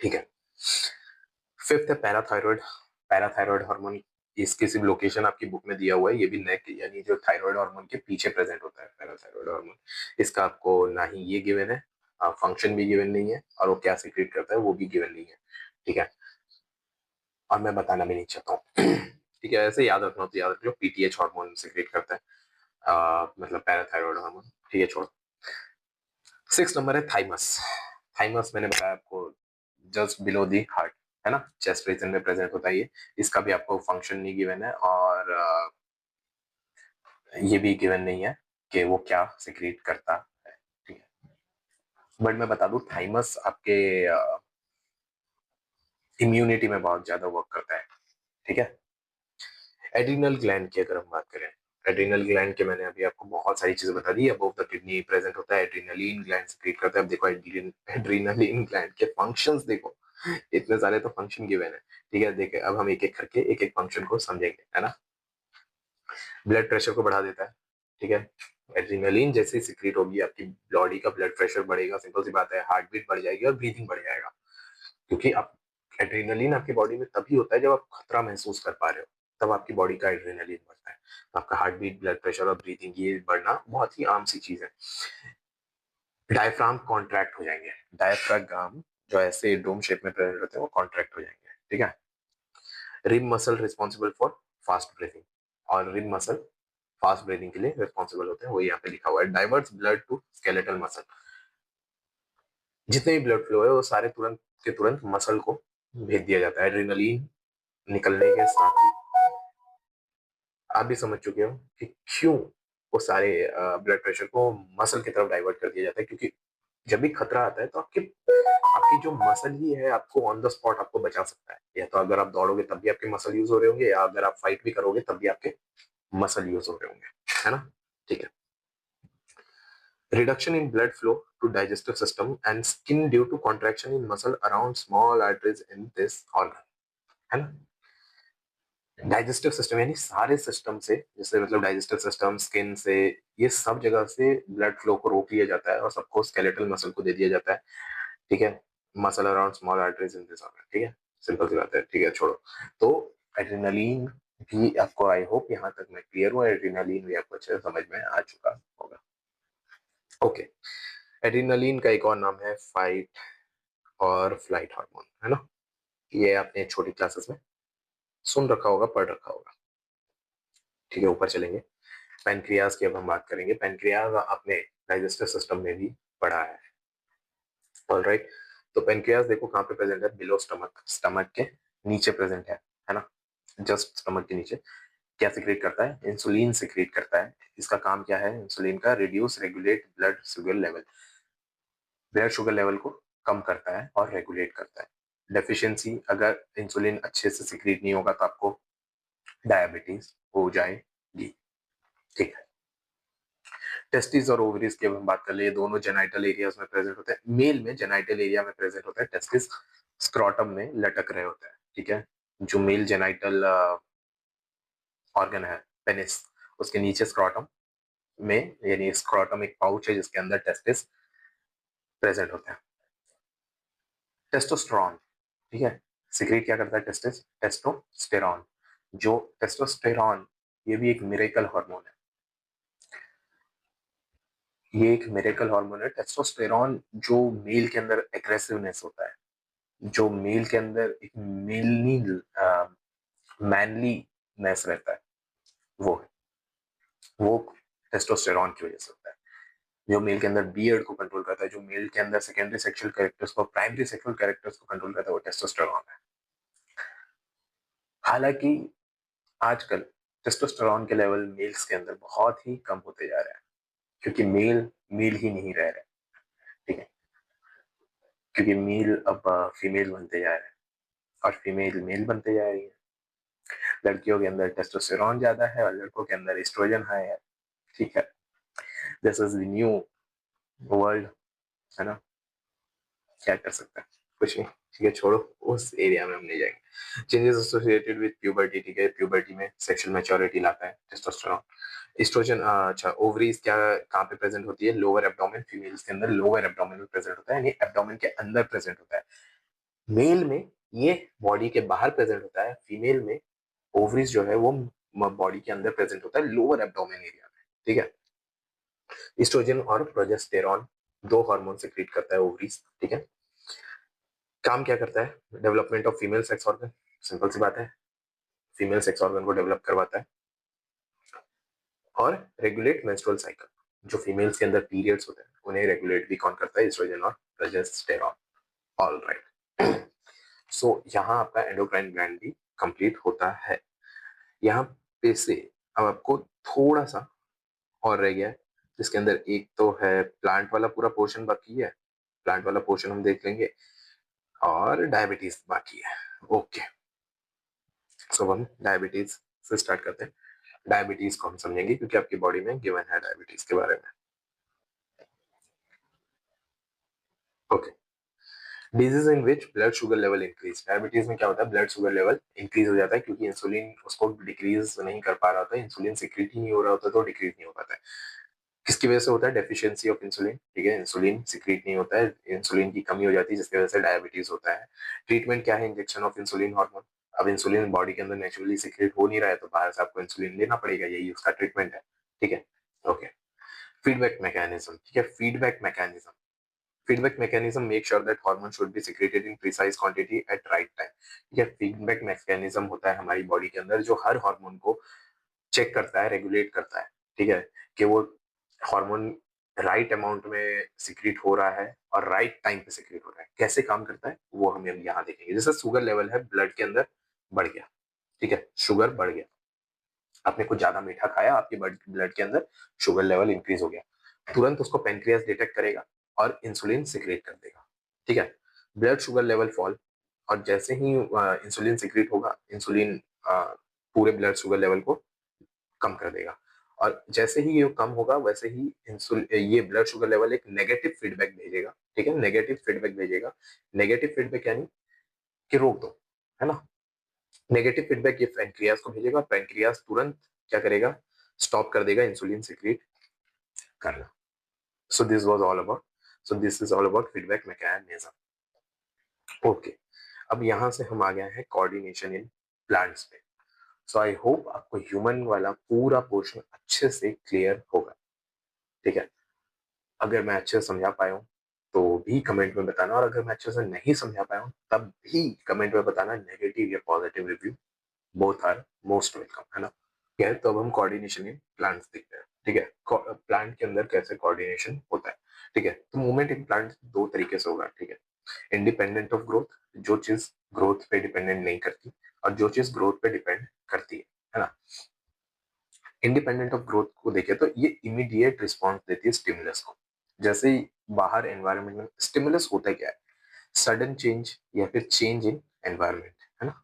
ठीक है। फिफ्थ है पैराथायरॉयड। पैराथायरॉयड हार्मोन, इसकी सिर्फ लोकेशन आपकी बुक में दिया हुआ है, ये भी नेक यानी जो थायराइड हार्मोन के पीछे प्रेजेंट होता है पैराथायरॉयड हार्मोन। इसका आपको ना ही ये गिवन है, फंक्शन भी गिवन नहीं है, और वो क्या सीक्रेट करता है वो भी गिवन नहीं है। ठीक है, और मैं बताना भी नहीं चाहता हूँ। ठीक है, ऐसे याद रखना तो याद रख लो, पीटीएच हार्मोन सीक्रेट करता है, मतलब पैराथायरॉयड हार्मोन। ठीक है, छोड़ो। सिक्स नंबर है थाइमस। थाइमस मैंने बताया आपको, जस्ट बिलो दी हार्ट, है ना, चेस्ट रीजन में प्रेजेंट होता है ये। इसका भी आपको फंक्शन नहीं गिवन है, और ये भी गिवन नहीं है कि वो क्या सिक्रीट करता है। ठीक है, बट मैं बता दूं थाइमस आपके इम्यूनिटी में बहुत ज्यादा वर्क करता है। ठीक है, एड्रिनल ग्लैंड की अगर हम बात करें, एड्रिनल ग्लैंड के मैंने अभी आपको बहुत सारी चीजें बता दी। अबव द किडनी प्रेजेंट होता है, एड्रिनलिन ग्लैंड सीक्रेट करता है। अब देखो एड्रिनलिन ग्लैंड के फंक्शंस देखो, इतने सारे तो फंक्शन गिवन है। ठीक है, देखिए अब हम एक एक करके एक एक फंक्शन को समझेंगे, है ना। ब्लड प्रेशर को बढ़ा देता है। ठीक है, एड्रिनलिन जैसे ही सिक्रेट होगी आपकी बॉडी का ब्लड प्रेशर बढ़ेगा, सिंपल सी बात है, हार्ट बीट बढ़ जाएगी और ब्रीथिंग बढ़ जाएगा। क्योंकि आप एड्रेनलिन आपकी बॉडी में तभी होता है जब आप खतरा महसूस कर पा रहे हो, तब आपकी बॉडी का एड्रेनलिन बढ़ता है। तो आपका हार्ट बीट, ब्लड प्रेशर और ब्रीथिंग ये बढ़ना बहुत ही आम सी चीज है। डायफ्राम कॉन्ट्रैक्ट हो जाएंगे, डायफ्राम जो ऐसे डोम शेप में प्रेजेंट होते हैं वो कॉन्ट्रैक्ट हो जाएंगे। ठीक है, rib muscle responsible for fast breathing, और रिब मसल फास्ट ब्रीथिंग के लिए रिस्पॉन्सिबल होते हैं, वो यहाँ पे लिखा हुआ है। Diverts blood to skeletal muscle, जितने भी ब्लड फ्लो है वो सारे तुरंत के तुरंत मसल को भेज दिया जाता है एड्रेनलिन निकलने के साथ ही। आप भी समझ चुके हो कि क्यों वो सारे ब्लड प्रेशर को मसल की तरफ डाइवर्ट कर दिया जाता है, क्योंकि जब भी खतरा आता है तो आपकी आपकी जो मसल ही है आपको ऑन द स्पॉट आपको बचा सकता है। या तो अगर आप दौड़ोगे तब भी आपके मसल यूज हो रहे होंगे, या अगर आप फाइट भी करोगे तब भी आपके मसल यूज हो रहे होंगे, है ना। ठीक है, reduction in blood flow to digestive system and skin due to contraction in muscle around small arteries in this organ, है ना। डाइजेस्टिव सिस्टम यानी सारे सिस्टम से, जैसे मतलब डाइजेस्टिव सिस्टम, स्किन से, ये सब जगह से ब्लड फ्लो को रोक लिया जाता है और सबको स्केलेटल मसल को दे दिया जाता है। ठीक है, muscle around small arteries in this organ. ठीक है, सिंपल सी बात है। ठीक है, छोड़ो। तो एड्रेनलिन भी आपको, आई होप यहाँ तक मैं क्लियर हूँ, एड्रेनलिन भी आपको अच्छे से समझ में आ चुका होगा। ओके, एड्रेनलिन का एक और नाम है फाइट और फ्लाइट हार्मोन, है ना। ये आपने छोटी क्लासेस में सुन रखा होगा, पढ़ रखा होगा। ठीक है, ऊपर चलेंगे। पैनक्रियाज की अब हम बात करेंगे। पैनक्रियाज आपने डाइजेस्टिव सिस्टम में भी पढ़ा है, ऑलराइट। तो पैनक्रियाज देखो कहाँ पे प्रेजेंट है, बिलो स्टमक, स्टमक के नीचे प्रेजेंट है ना, जस्ट स्टमक के नीचे। क्या सिक्रेट करता है, इंसुलिन सिक्रेट करता है। इसका काम क्या है इंसुलिन का, reduce regulate blood sugar level, blood sugar level को कम करता है और रेगुलेट करता है। डेफिशिएंसी, अगर इंसुलिन अच्छे से सिक्रेट नहीं होगा तो आपको डायबिटीज हो जाएगी। ठीक है, टेस्टिस और ओवरीज की अब हम बात कर ले, दोनों जेनाइटल एरियाज में प्रेजेंट होते हैं। मेल में जेनाइटल एरिया में प्रेजेंट होता है, टेस्टिस स्क्रोटम में लटक रहे होते हैं। ठीक है, जो मेल जेनाइटल ऑर्गन है पेनिस, उसके नीचे स्क्रोटम में, यानी स्क्रोटम एक पाउच है जिसके अंदर टेस्टिस प्रेजेंट होते हैं। टेस्टोस्टेरॉन, ठीक है, सिक्रेट क्या करता है टेस्टिस, टेस्टोस्टेरॉन। जो टेस्टोस्टेरॉन, ये भी एक मिरेकल हार्मोन है, ये एक मिरेकल हार्मोन है टेस्टोस्टेरॉन, जो मेल के अंदर एग्रेसिवनेस होता है, जो मेल के अंदर एक मेलनी मैनलीनेस रहता है, वो है, वो टेस्टोस्टेरॉन की वजह से होता है। जो मेल के अंदर बियर्ड को कंट्रोल करता है, जो मेल के अंदर सेकेंडरी सेक्सुअल कैरेक्टर्स को, प्राइमरी सेक्सुअल कैरेक्टर्स को कंट्रोल करता है, वो टेस्टोस्टेरॉन है। हालांकि आजकल टेस्टोस्टेरॉन के लेवल मेल्स के अंदर बहुत ही कम होते जा रहे हैं, क्योंकि मेल मेल ही नहीं रह रहे। ठीक है, क्योंकि मेल अब फीमेल बनते जा रहे हैं और फीमेल मेल बनते जा रही है। लड़कियों के अंदर टेस्टोस्टेरॉन ज्यादा है और लड़कों के अंदर एस्ट्रोजन हाई है। ठीक है, this is the new world, है ना, क्या कर सकते हैं, कुछ नहीं। ठीक है, छोड़ो, उस एरिया में हम नहीं जाएंगे। चेंजेस एसोसिएटेड विद प्यूबर्टी, ठीक है, प्यूबर्टी में सेक्सुअल मैच्योरिटी लाता है टेस्टोस्टेरॉन। एस्ट्रोजन, अच्छा, ओवरीज क्या कहाँ पे प्रेजेंट होती है, लोअर एब्डोमेन, फीमेल्स के अंदर लोअर एब्डोमेन में प्रेजेंट होता है, यानी एब्डोमेन के अंदर प्रेजेंट होता है। मेल में ये बॉडी के बाहर प्रेजेंट होता है, फीमेल में ओवरीज जो है वो बॉडी के अंदर प्रेजेंट होता है, लोअर एब्डोमेन एरिया में। ठीक है, एस्ट्रोजन और प्रोजेस्टेरॉन दो हार्मोन सिक्रीट करता है ओवरीज। ठीक है, काम क्या करता है? Development of female sex organ, simple सी बात है, फीमेल सेक्स ऑर्गन को डेवलप करवाता है। और रेगुलेट मेंस्ट्रुअल साइकिल, जो फीमेल्स के अंदर पीरियड्स होते हैं उन्हें रेगुलेट भी कौन करता है? एस्ट्रोजन और प्रोजेस्टेरॉन। All right. सो यहाँ आपका एंडोक्राइन ग्लैंड भी कंप्लीट होता है। यहाँ पे से अब आपको थोड़ा सा और रह गया है, जिसके अंदर एक तो है प्लांट वाला पूरा पोर्शन बाकी है, प्लांट वाला पोर्शन हम देख लेंगे, और डायबिटीज बाकी है। ओके, सो हम डायबिटीज से स्टार्ट करते हैं। डायबिटीज को हम समझेंगे क्योंकि आपकी बॉडी में गिवन है डायबिटीज के बारे में। Okay, disease in which blood sugar level increase. Diabetes में क्या होता है? ब्लड शुगर लेवल इंक्रीज हो जाता है क्योंकि इंसुलिन उसको डिक्रीज नहीं कर पा रहा होता है, इंसुलिन सिक्रीट ही नहीं हो रहा होता, तो डिक्रीज नहीं हो पाता है। किसकी वजह से होता है? Deficiency of insulin. ठीक है, इंसुलिन सिक्रीट नहीं होता है, इंसुलिन की कमी हो जाती है, जिसकी वजह से डायबिटीज होता है। ट्रीटमेंट क्या है? Injection of insulin hormone. अब इंसुलिन बॉडी के अंदर नेचुरली सिक्रीट हो नहीं रहा है, तो बाहर से आपको इंसुलिन लेना पड़ेगा, यही उसका ट्रीटमेंट है। ठीक है, ओके। फीडबैक मैकेनिज्म, ठीक है, feedback mechanism make sure that hormone should be secreted in precise quantity eight right time. ठीक है, फीडबैक मैकेनिज्म होता है हमारी बॉडी के अंदर जो हर हार्मोन को चेक करता है, रेगुलेट करता है। ठीक है, कि वो हार्मोन राइट अमाउंट में सिक्रीट हो रहा है और राइट टाइम पे सिक्रीट हो रहा है। कैसे काम करता है वो हम यहाँ देखेंगे। जैसे शुगर लेवल है ब्लड के अंदर, बढ़ गया। ठीक है, शुगर बढ़ गया, आपने कुछ ज्यादा मीठा खाया, आपके ब्लड के अंदर शुगर लेवल इंक्रीज हो गया, तुरंत उसको पेनक्रियास डिटेक्ट करेगा और इंसुलिन सिक्रेट कर देगा। ठीक है, ब्लड शुगर लेवल फॉल, और जैसे ही इंसुलिन सिक्रेट होगा, इंसुलिन पूरे ब्लड शुगर लेवल को कम कर देगा, और जैसे ही ये कम होगा वैसे ही ये ब्लड शुगर लेवल एक नेगेटिव फीडबैक भेजेगा। ठीक है, नेगेटिव फीडबैक भेजेगा। नेगेटिव फीडबैक यानी कि रोक दो, है ना। नेगेटिव फीडबैक ये पैंक्रियास को भेजेगा, और पैंक्रियास तुरंत क्या करेगा? स्टॉप कर देगा इंसुलिन सिक्रीट करना। सो this was all about, so this is all about feedback mechanism. Okay, अब यहां से हम आ गए हैं कोऑर्डिनेशन इन प्लांट्स पे। सो आई होप आपको ह्यूमन वाला पूरा पोर्शन अच्छे से क्लियर होगा। ठीक है, अगर मैं अच्छे से समझा पाया हूँ तो भी कमेंट में बताना, और अगर मैं अच्छे से नहीं समझा पाया हूँ तब भी कमेंट में बताना। नेगेटिव या positive review both are most welcome, है ना। है, तो अब हम कोऑर्डिनेशन इन प्लांट्स देखते हैं। ठीक है, प्लांट के अंदर कैसे कोऑर्डिनेशन होता है। ठीक है, तो मूवमेंट इन प्लांट दो तरीके से होगा। ठीक है, इंडिपेंडेंट ऑफ ग्रोथ, जो चीज ग्रोथ पे डिपेंडेंट नहीं करती, और जो चीज ग्रोथ पे डिपेंड करती है ना। इंडिपेंडेंट ऑफ ग्रोथ को देखें तो ये इमीडिएट रिस्पॉन्स देती है स्टिमुलस को। जैसे ही बाहर एनवायरनमेंट में स्टिमुलस होता है क्या है? सडन चेंज या फिर चेंज इन एनवायरनमेंट, है ना।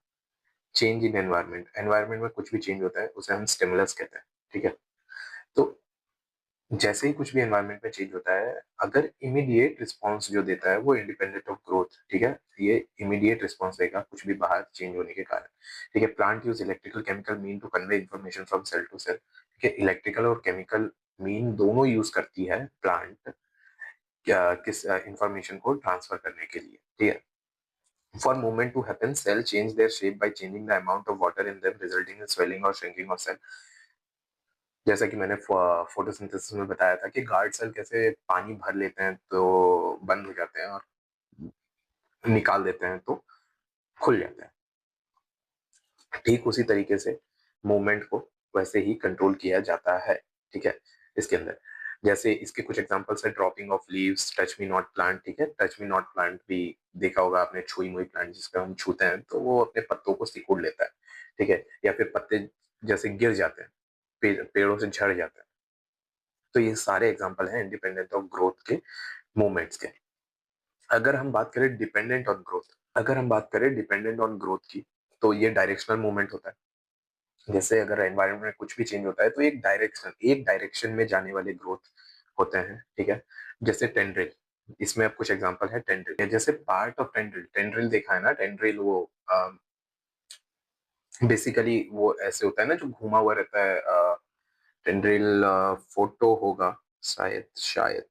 चेंज इन एनवायरनमेंट, एनवायरनमेंट में कुछ भी चेंज होता है उसे हम स्टिमुलस कहते हैं। ठीक है, तो जैसे ही कुछ भी एनवायरनमेंट में चेंज होता है, अगर इमीडिएट रिस्पॉन्स जो देता है वो इंडिपेंडेंट ऑफ ग्रोथ। ठीक है, ये इमीडिएट रिस्पॉन्स देगा कुछ भी बाहर चेंज होने के कारण। ठीक है, plant use electrical chemical mean to convey information from cell to cell. ठीक है, इलेक्ट्रिकल और केमिकल मीन दोनों यूज करती है प्लांट क्या किस इंफॉर्मेशन को ट्रांसफर करने के लिए। ठीक है, for movement to happen, cell change their shape by changing the amount of water in them, resulting in swelling or shrinking of cell। जैसा कि मैंने फोटोसिंथेसिस में बताया था कि गार्ड सेल कैसे पानी भर लेते हैं तो बंद हो जाते हैं, और निकाल देते हैं तो खुल जाते हैं। ठीक उसी तरीके से मूवमेंट को वैसे ही कंट्रोल किया जाता है। ठीक है, इसके अंदर जैसे इसके कुछ एग्जांपल्स है, dropping of leaves, touch me not plant. ठीक है, टच मी नॉट प्लांट भी देखा होगा आपने, छुई मुई प्लांट जिसका हम छूते हैं तो वो अपने पत्तों को सिकुड़ लेता है। ठीक है, या फिर पत्ते जैसे गिर जाते हैं, पेड़ों से झड़ जाते हैं। तो ये सारे एग्जाम्पल हैं इंडिपेंडेंट ऑफ ग्रोथ के मूवमेंट्स के। अगर हम बात करें डिपेंडेंट ऑन ग्रोथ, अगर हम बात करें डिपेंडेंट ऑन ग्रोथ की, तो ये डायरेक्शनल मूवमेंट होता है। जैसे अगर एनवायरनमेंट में कुछ भी चेंज होता है तो एक डायरेक्शन में जाने वाले ग्रोथ होते हैं। ठीक है, जैसे टेंड्रिल, इसमें अब कुछ एग्जांपल है टेंड्रिल। जैसे पार्ट ऑफ टेंड्रिल, टेंड्रिल देखा है ना, टेंड्रिल वो बेसिकली वो ऐसे होता है ना जो घुमा हुआ रहता है। टेंड्रिल फोटो होगा शायद शायद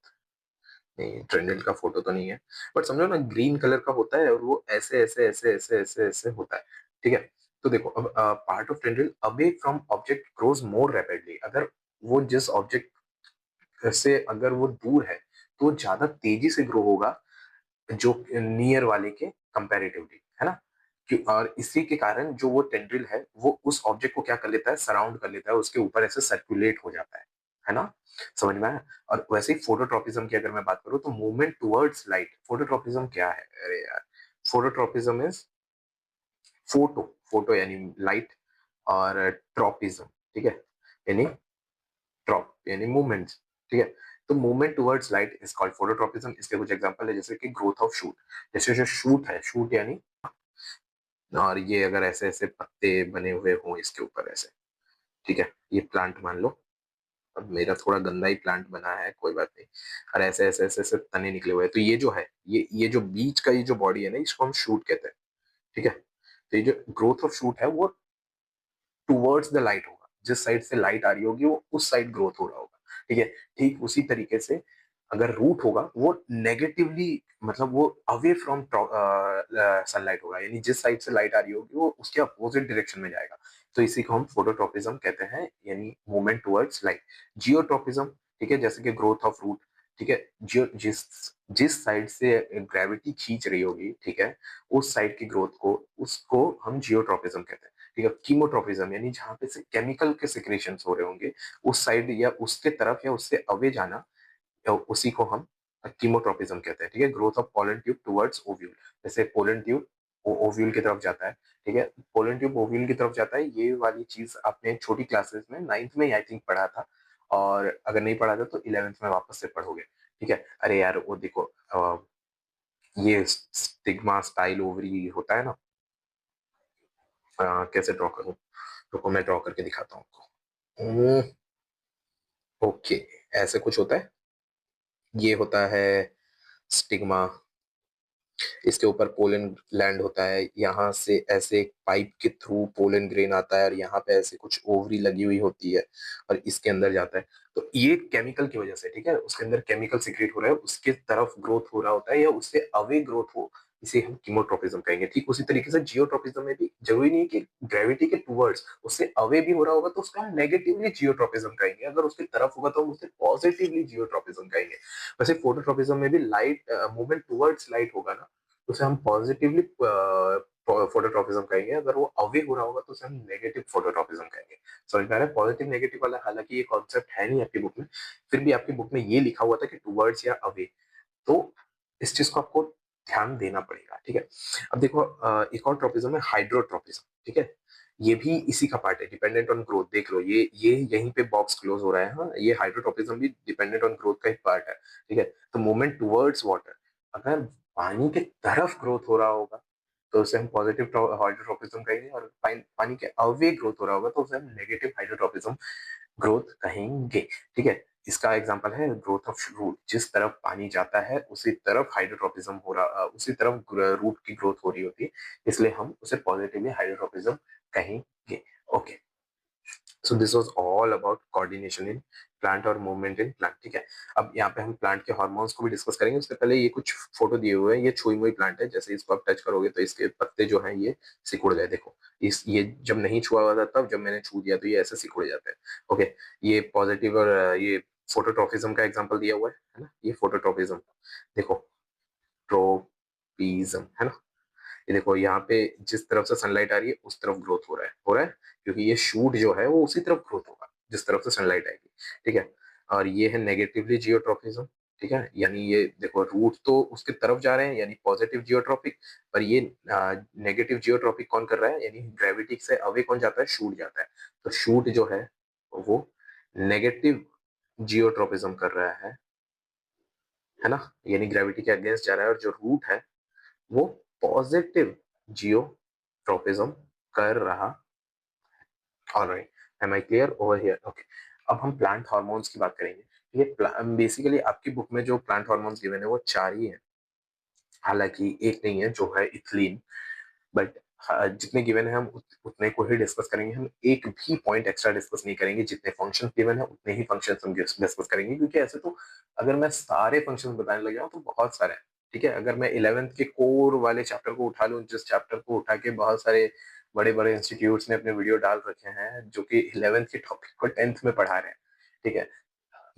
नहीं, ट्रेंडल का फोटो तो नहीं है, बट समझो ना ग्रीन कलर का होता है और वो ऐसे ऐसे ऐसे ऐसे ऐसे ऐसे होता है, ठीक है। तो देखो अब part of tendril away from object grows more rapidly, अगर वो जिस ऑब्जेक्ट से अगर वो दूर है तो वो ज्यादा तेजी से ग्रो होगा जो नियर वाले के कंपैरेटिवली, है ना। और इसी के कारण जो वो टेंड्रिल है वो उस ऑब्जेक्ट को क्या कर लेता है, सराउंड कर लेता है, उसके ऊपर ऐसे सर्कुलेट हो जाता है ना। समझ में आया। और वैसे ही फोटोट्रॉपिज्म की अगर मैं बात करूं तो मूवमेंट टुवर्ड्स लाइट। फोटोट्रॉपिज्म क्या है, अरे यार, फोटोट्रॉपिज्म इज फोटो, फोटो यानी लाइट, और ट्रॉपिज्म, ठीक है, यानी ट्रॉप यानी मूवमेंट, ठीक है। तो movement towards light is called phototropism. इसके कुछ एग्जांपल है जैसे कि ग्रोथ ऑफ शूट, जैसे जो शूट है, शूट यानी, और ये अगर ऐसे ऐसे पत्ते बने हुए हों इसके ऊपर ऐसे, ठीक है, ये प्लांट मान लो, अब मेरा थोड़ा गंदा ही प्लांट बना है, कोई बात नहीं, और ऐसे ऐसे ऐसे ऐसे तने निकले हुए हैं, तो ये जो है, ये जो बीच का ये जो बॉडी है ना, इसको हम शूट कहते हैं, ठीक है। तो ये जो ग्रोथ ऑफ शूट है वो टुवर्ड्स द लाइट होगा, जिस साइड से लाइट आ रही होगी वो उस साइड ग्रोथ हो रहा होगा, ठीक है। ठीक उसी तरीके से अगर रूट होगा वो नेगेटिवली, मतलब वो अवे फ्रॉम सनलाइट होगा, यानी जिस साइड से लाइट आ रही होगी वो उसके अपोजिट डायरेक्शन में जाएगा। तो इसी को हम फोटोट्रोपिज्म कहते हैं, यानी मूवमेंट टुवर्ड्स लाइट। जियोट्रोपिज्म, ठीक है, जैसे कि ग्रोथ ऑफ रूट, ठीक है, जियो जिस जिस साइड से ग्रेविटी खींच रही होगी, ठीक है, उस साइड की ग्रोथ को, उसको हम जियोट्रोपिज्म कहते हैं, ठीक है। कीमोट्रोपिज्म यानी जहां पे से केमिकल के सिक्रेशंस हो रहे होंगे उस साइड या उसके तरफ या उससे अवे जाना, या उसी को हम कीमोट्रोपिज्म कहते हैं, ठीक है। Growth of pollen tube towards ovule, जैसे पोलन ट्यूब ओव्यूल की तरफ जाता है, ठीक है, पोलन ट्यूब ओव्यूल की तरफ जाता है। ये वाली चीज आपने छोटी क्लासेस में 9th में आई थिंक पढ़ा था, और अगर नहीं पढ़ा था तो 11th में वापस से पढ़ोगे, ठीक है। अरे यार वो देखो, ये स्टिग्मा स्टाइल ओवरी होता है ना, कैसे ड्रॉ करूं, रुको मैं ड्रॉ करके दिखाता हूँ आपको। ओके, ऐसे कुछ होता है, ये होता है स्टिग्मा, इसके ऊपर पोलन लैंड होता है, यहाँ से ऐसे एक पाइप के थ्रू पोलन ग्रेन आता है और यहाँ पे ऐसे कुछ ओवरी लगी हुई होती है और इसके अंदर जाता है। तो ये केमिकल की वजह से, ठीक है, उसके अंदर केमिकल सीक्रेट हो रहा है, उसके तरफ ग्रोथ हो रहा होता है या उससे अवे ग्रोथ हो, इसे हम कीमोट्रोपिज्म कहेंगे। ठीक उसी तरीके से जियोट्रोपिज्म में भी जरूरी नहीं कि ग्रेविटी के टूवर्ड्स उससे अवे भी हो रहा होगा तो उसका हम नेगेटिवली जियोट्रोपिज्म कहेंगे, अगर उसके तरफ होगा तो हम उसे पॉजिटिवली जियोट्रोपिज्म कहेंगे। वैसे फोटोट्रोपिज्म में भी लाइट मूवमेंट टुवर्ड्स लाइट होगा ना, उसे हम पॉजिटिवली फोटोट्रॉपिज्म कहेंगे, अगर वो अवे हो रहा होगा तो उसे हम नेगेटिव फोटोट्रॉपिज्म कहेंगे। समझ में आ रहा है, पॉजिटिव नेगेटिव वाला हालांकि ये कॉन्सेप्ट है नहीं आपकी बुक में, फिर भी आपकी बुक में ये लिखा हुआ था कि टुवर्ड्स या अवे, तो इस चीज को आपको ध्यान देना पड़ेगा, ठीक है। अब देखो एक और ट्रॉपिज्म है हाइड्रोट्रॉपिज्म, ठीक है, ये भी इसी का पार्ट है, डिपेंडेंट ऑन ग्रोथ। देख लो ये यहीं पे बॉक्स क्लोज हो रहा है, हाँ, ये हाइड्रोट्रॉपिज्म भी डिपेंडेंट ऑन ग्रोथ का एक पार्ट है, ठीक है। तो मूवमेंट टुवर्ड्स वाटर, अगर पानी के तरफ ग्रोथ हो रहा होगा तो उसे हम पॉजिटिव हाइड्रोट्रॉपिज्म कहेंगे, और पानी के अवे ग्रोथ हो रहा होगा तो उसे हम नेगेटिव हाइड्रोट्रॉपिज्म ग्रोथ कहेंगे, ठीक है। इसका एग्जांपल है ग्रोथ ऑफ रूट, जिस तरफ पानी जाता है उसी तरफ हाइड्रोट्रॉपिज्म हो रहा, उसी तरफ रूट की ग्रोथ हो रही होती है, इसलिए हम उसे पॉजिटिवली हाइड्रोट्रॉपिज्म कहेंगे। Okay, so this was all about coordination in plant और मूवमेंट इन प्लांट, ठीक है। अब यहाँ पे हम प्लांट के हार्मोन्स को भी डिस्कस करेंगे, उससे पहले ये कुछ फोटो दिए हुए हैं, ये छुई मुई प्लांट है, जैसे इसको आप टच करोगे तो इसके पत्ते जो हैं ये सिकुड़ गए, देखो इस, ये जब नहीं छुआ हुआ था तब, जब मैंने छू दिया तो ये ऐसे सिकुड़ जाते हैं। ओके, ये पॉजिटिव और ये फोटोट्रॉपिज्म का एग्जांपल दिया हुआ है ना, ये फोटोट्रॉपिज्म, देखो ट्रोपिज्म, है ना। ये देखो यहाँ पे जिस तरफ से सनलाइट आ रही है उस तरफ ग्रोथ हो रहा है, क्योंकि ये शूट जो है वो उसी तरफ ग्रोथ होगा जिस तरफ से सनलाइट आएगी, ठीक है। और ये है नेगेटिवली जियोट्रॉपिज्म, ठीक है, यानी ये देखो रूट तो उसके तरफ जा रहे हैं यानी पॉजिटिव जियोट्रॉपिक, पर ये नेगेटिव जियोट्रॉपिक कौन कर रहा है, यानी ग्रेविटी से अवे कौन जाता है, शूट जाता है। तो शूट जो है वो नेगेटिव जियोट्रॉपिज्म कर रहा है ना, यानी ग्रेविटी के अगेंस्ट जा रहा है, और जो रूट है वो पॉजिटिव जियोट्रोपिज्म कर रहा। Alright, am I clear over here, okay. अब हम प्लांट हार्मोन्स की बात करेंगे। ये बेसिकली आपकी बुक में जो प्लांट हार्मोन्स गिवन है वो चार ही है, हालांकि एक नहीं है जो है इथिलीन, बट जितने गिवन है हम उतने को ही डिस्कस करेंगे, हम एक भी पॉइंट एक्स्ट्रा डिस्कस नहीं करेंगे, जितने फंक्शन गिवन है उतने ही फंक्शन हम डिस्कस करेंगे, क्योंकि ऐसे तो अगर मैं सारे फंक्शन बताने लग जाऊं तो बहुत सारे हैं। ठीक है, अगर मैं 11th के कोर वाले चैप्टर को उठा लूं, जिस चैप्टर को उठा के बहुत सारे बड़े बड़े इंस्टीट्यूट्स ने अपने वीडियो डाल रखे हैं जो कि 11th के टॉपिक को 10th में पढ़ा रहे हैं, ठीक है,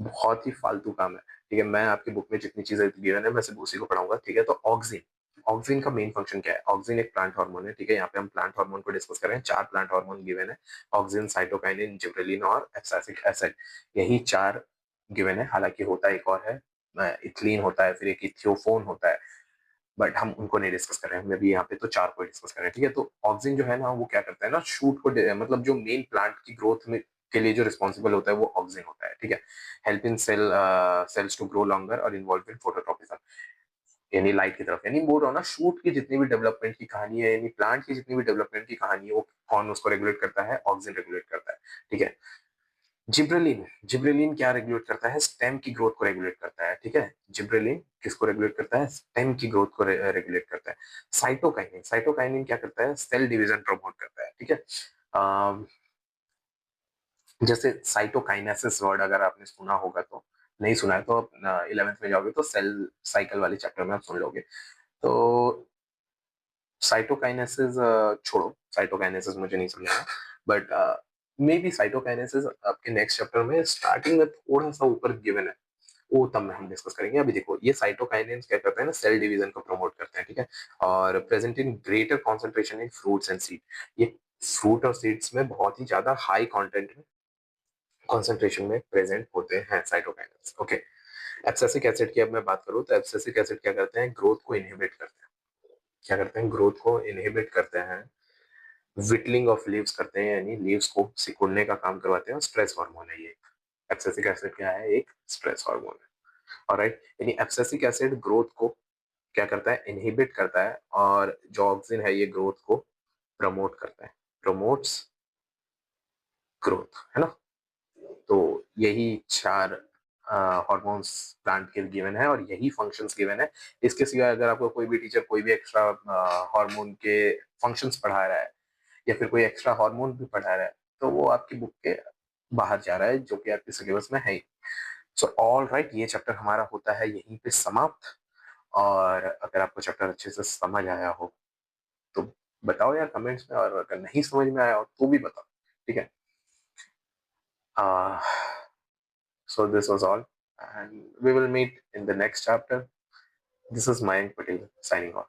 बहुत ही फालतू काम है। ठीक है, मैं आपकी बुक में जितनी चीजें गिवन है मैं सिर्फ उसी को पढ़ाऊंगा। ठीक है, तो ऑक्सिन, ऑक्सिन का मेन फंक्शन क्या है? ऑक्सिन एक प्लांट हार्मोन है। ठीक है, यहाँ पे हम प्लांट हार्मोन को डिस्कस कर रहे हैं। 4 प्लांट हार्मोन गिवन है, ऑक्सिन, साइटोकाइनिन, जिबरेलिन और एब्सिसिक एसिड, यही 4 गिवन है। हालांकि होता एक और है, इथिलीन होता है, फिर एक इथियोफोन होता है, बट हम उनको नहीं डिस्कस कर रहे हैं, हम अभी यहाँ पे तो 4 को डिस्कस कर रहे हैं। ठीक है, तो ऑक्सिन जो है ना वो क्या करता है ना, शूट को मतलब जो मेन प्लांट की ग्रोथ में के लिए जो रिस्पॉन्सिबल होता है वो ऑक्सिन होता है। ठीक है, help in cells to grow longer और इन्वॉल्व इन फोटोट्रोपिज्म, यानी लाइट की तरफ, यानी बोल रहा हूँ ना, शूट की जितनी भी डेवलपमेंट की कहानी है, यानी प्लांट की जितनी भी डेवलपमेंट की कहानी है, वो कौन उसको रेगुलेट करता है? ऑक्सिन रेगुलेट करता है। ठीक है, जिब्रेलिन, जिब्रेलिन क्या रेगुलेट करता है? स्टेम की ग्रोथ को रेगुलेट करता है। ठीक है, जिब्रेलिन किसको रेगुलेट करता है? स्टेम की ग्रोथ को रेगुलेट करता है। साइटोकाइनिन, साइटोकाइनिन क्या करता है? सेल डिवीजन प्रमोट करता है। ठीक है, अम, जैसे साइटोकाइनेसिस वर्ड अगर आपने सुना होगा तो, नहीं सुना है तो 11th में जाओगे तो सेल साइकिल वाले चैप्टर में आप सुन लोगे। तो साइटोकाइनेसिस छोड़ो, साइटोकाइनेसिस मुझे नहीं समझाना, बट मे बी साइटोकाइनेसिस आपके नेक्स्ट चैप्टर में स्टार्टिंग में थोड़ा सा ऊपर गिवन है, वो तब में हम डिस्कस करेंगे। अभी देखो, ये साइटोकाइनेस क्या करते हैं ना, सेल डिवीजन को प्रमोट करते हैं। ठीक है, और present in greater concentration in fruits and seed, ये फ्रूट और सीड्स में बहुत ही ज्यादा हाई कंटेंट में, कॉन्सेंट्रेशन में प्रेजेंट होते हैं साइटोकाइनेस। ओके, एब्सिसिक एसिड की अब मैं बात करूं तो एब्सिसिक एसिड क्या करते हैं? ग्रोथ को इनहिबिट करते हैं। क्या करते हैं? ग्रोथ को इनहिबिट करते हैं, विटलिंग ऑफ लीव्स करते हैं, यानी लीव्स को सिकुड़ने का काम करवाते हैं, और स्ट्रेस हार्मोन है ये। एब्सिसिक एसिड क्या है? एक स्ट्रेस हार्मोन है। ऑलराइट, यानी एब्सिसिक एसिड ग्रोथ को क्या करता है? इनहिबिट करता है, और जो ऑक्सिन है ये ग्रोथ को प्रमोट करता है, प्रमोट्स ग्रोथ, है ना। तो यही 4 हॉर्मोन्स प्लांट के गिवन है, और यही फंक्शंस गिवन है। इसके सिवाय अगर आपको कोई भी टीचर कोई भी एक्स्ट्रा हार्मोन के फंक्शंस पढ़ा रहा है, या फिर कोई एक्स्ट्रा हार्मोन भी पढ़ा रहा है, तो वो आपकी बुक के बाहर जा रहा है, जो कि आपके सिलेबस में है ही। सो ऑल राइट, ये चैप्टर हमारा होता है यहीं पे समाप्त। और अगर आपको चैप्टर अच्छे से समझ आया हो तो बताओ यार कमेंट्स में, और अगर नहीं समझ में आया हो तो भी बताओ। ठीक है, so this was all, and we will meet in the next chapter. This is Mayank Patel signing off.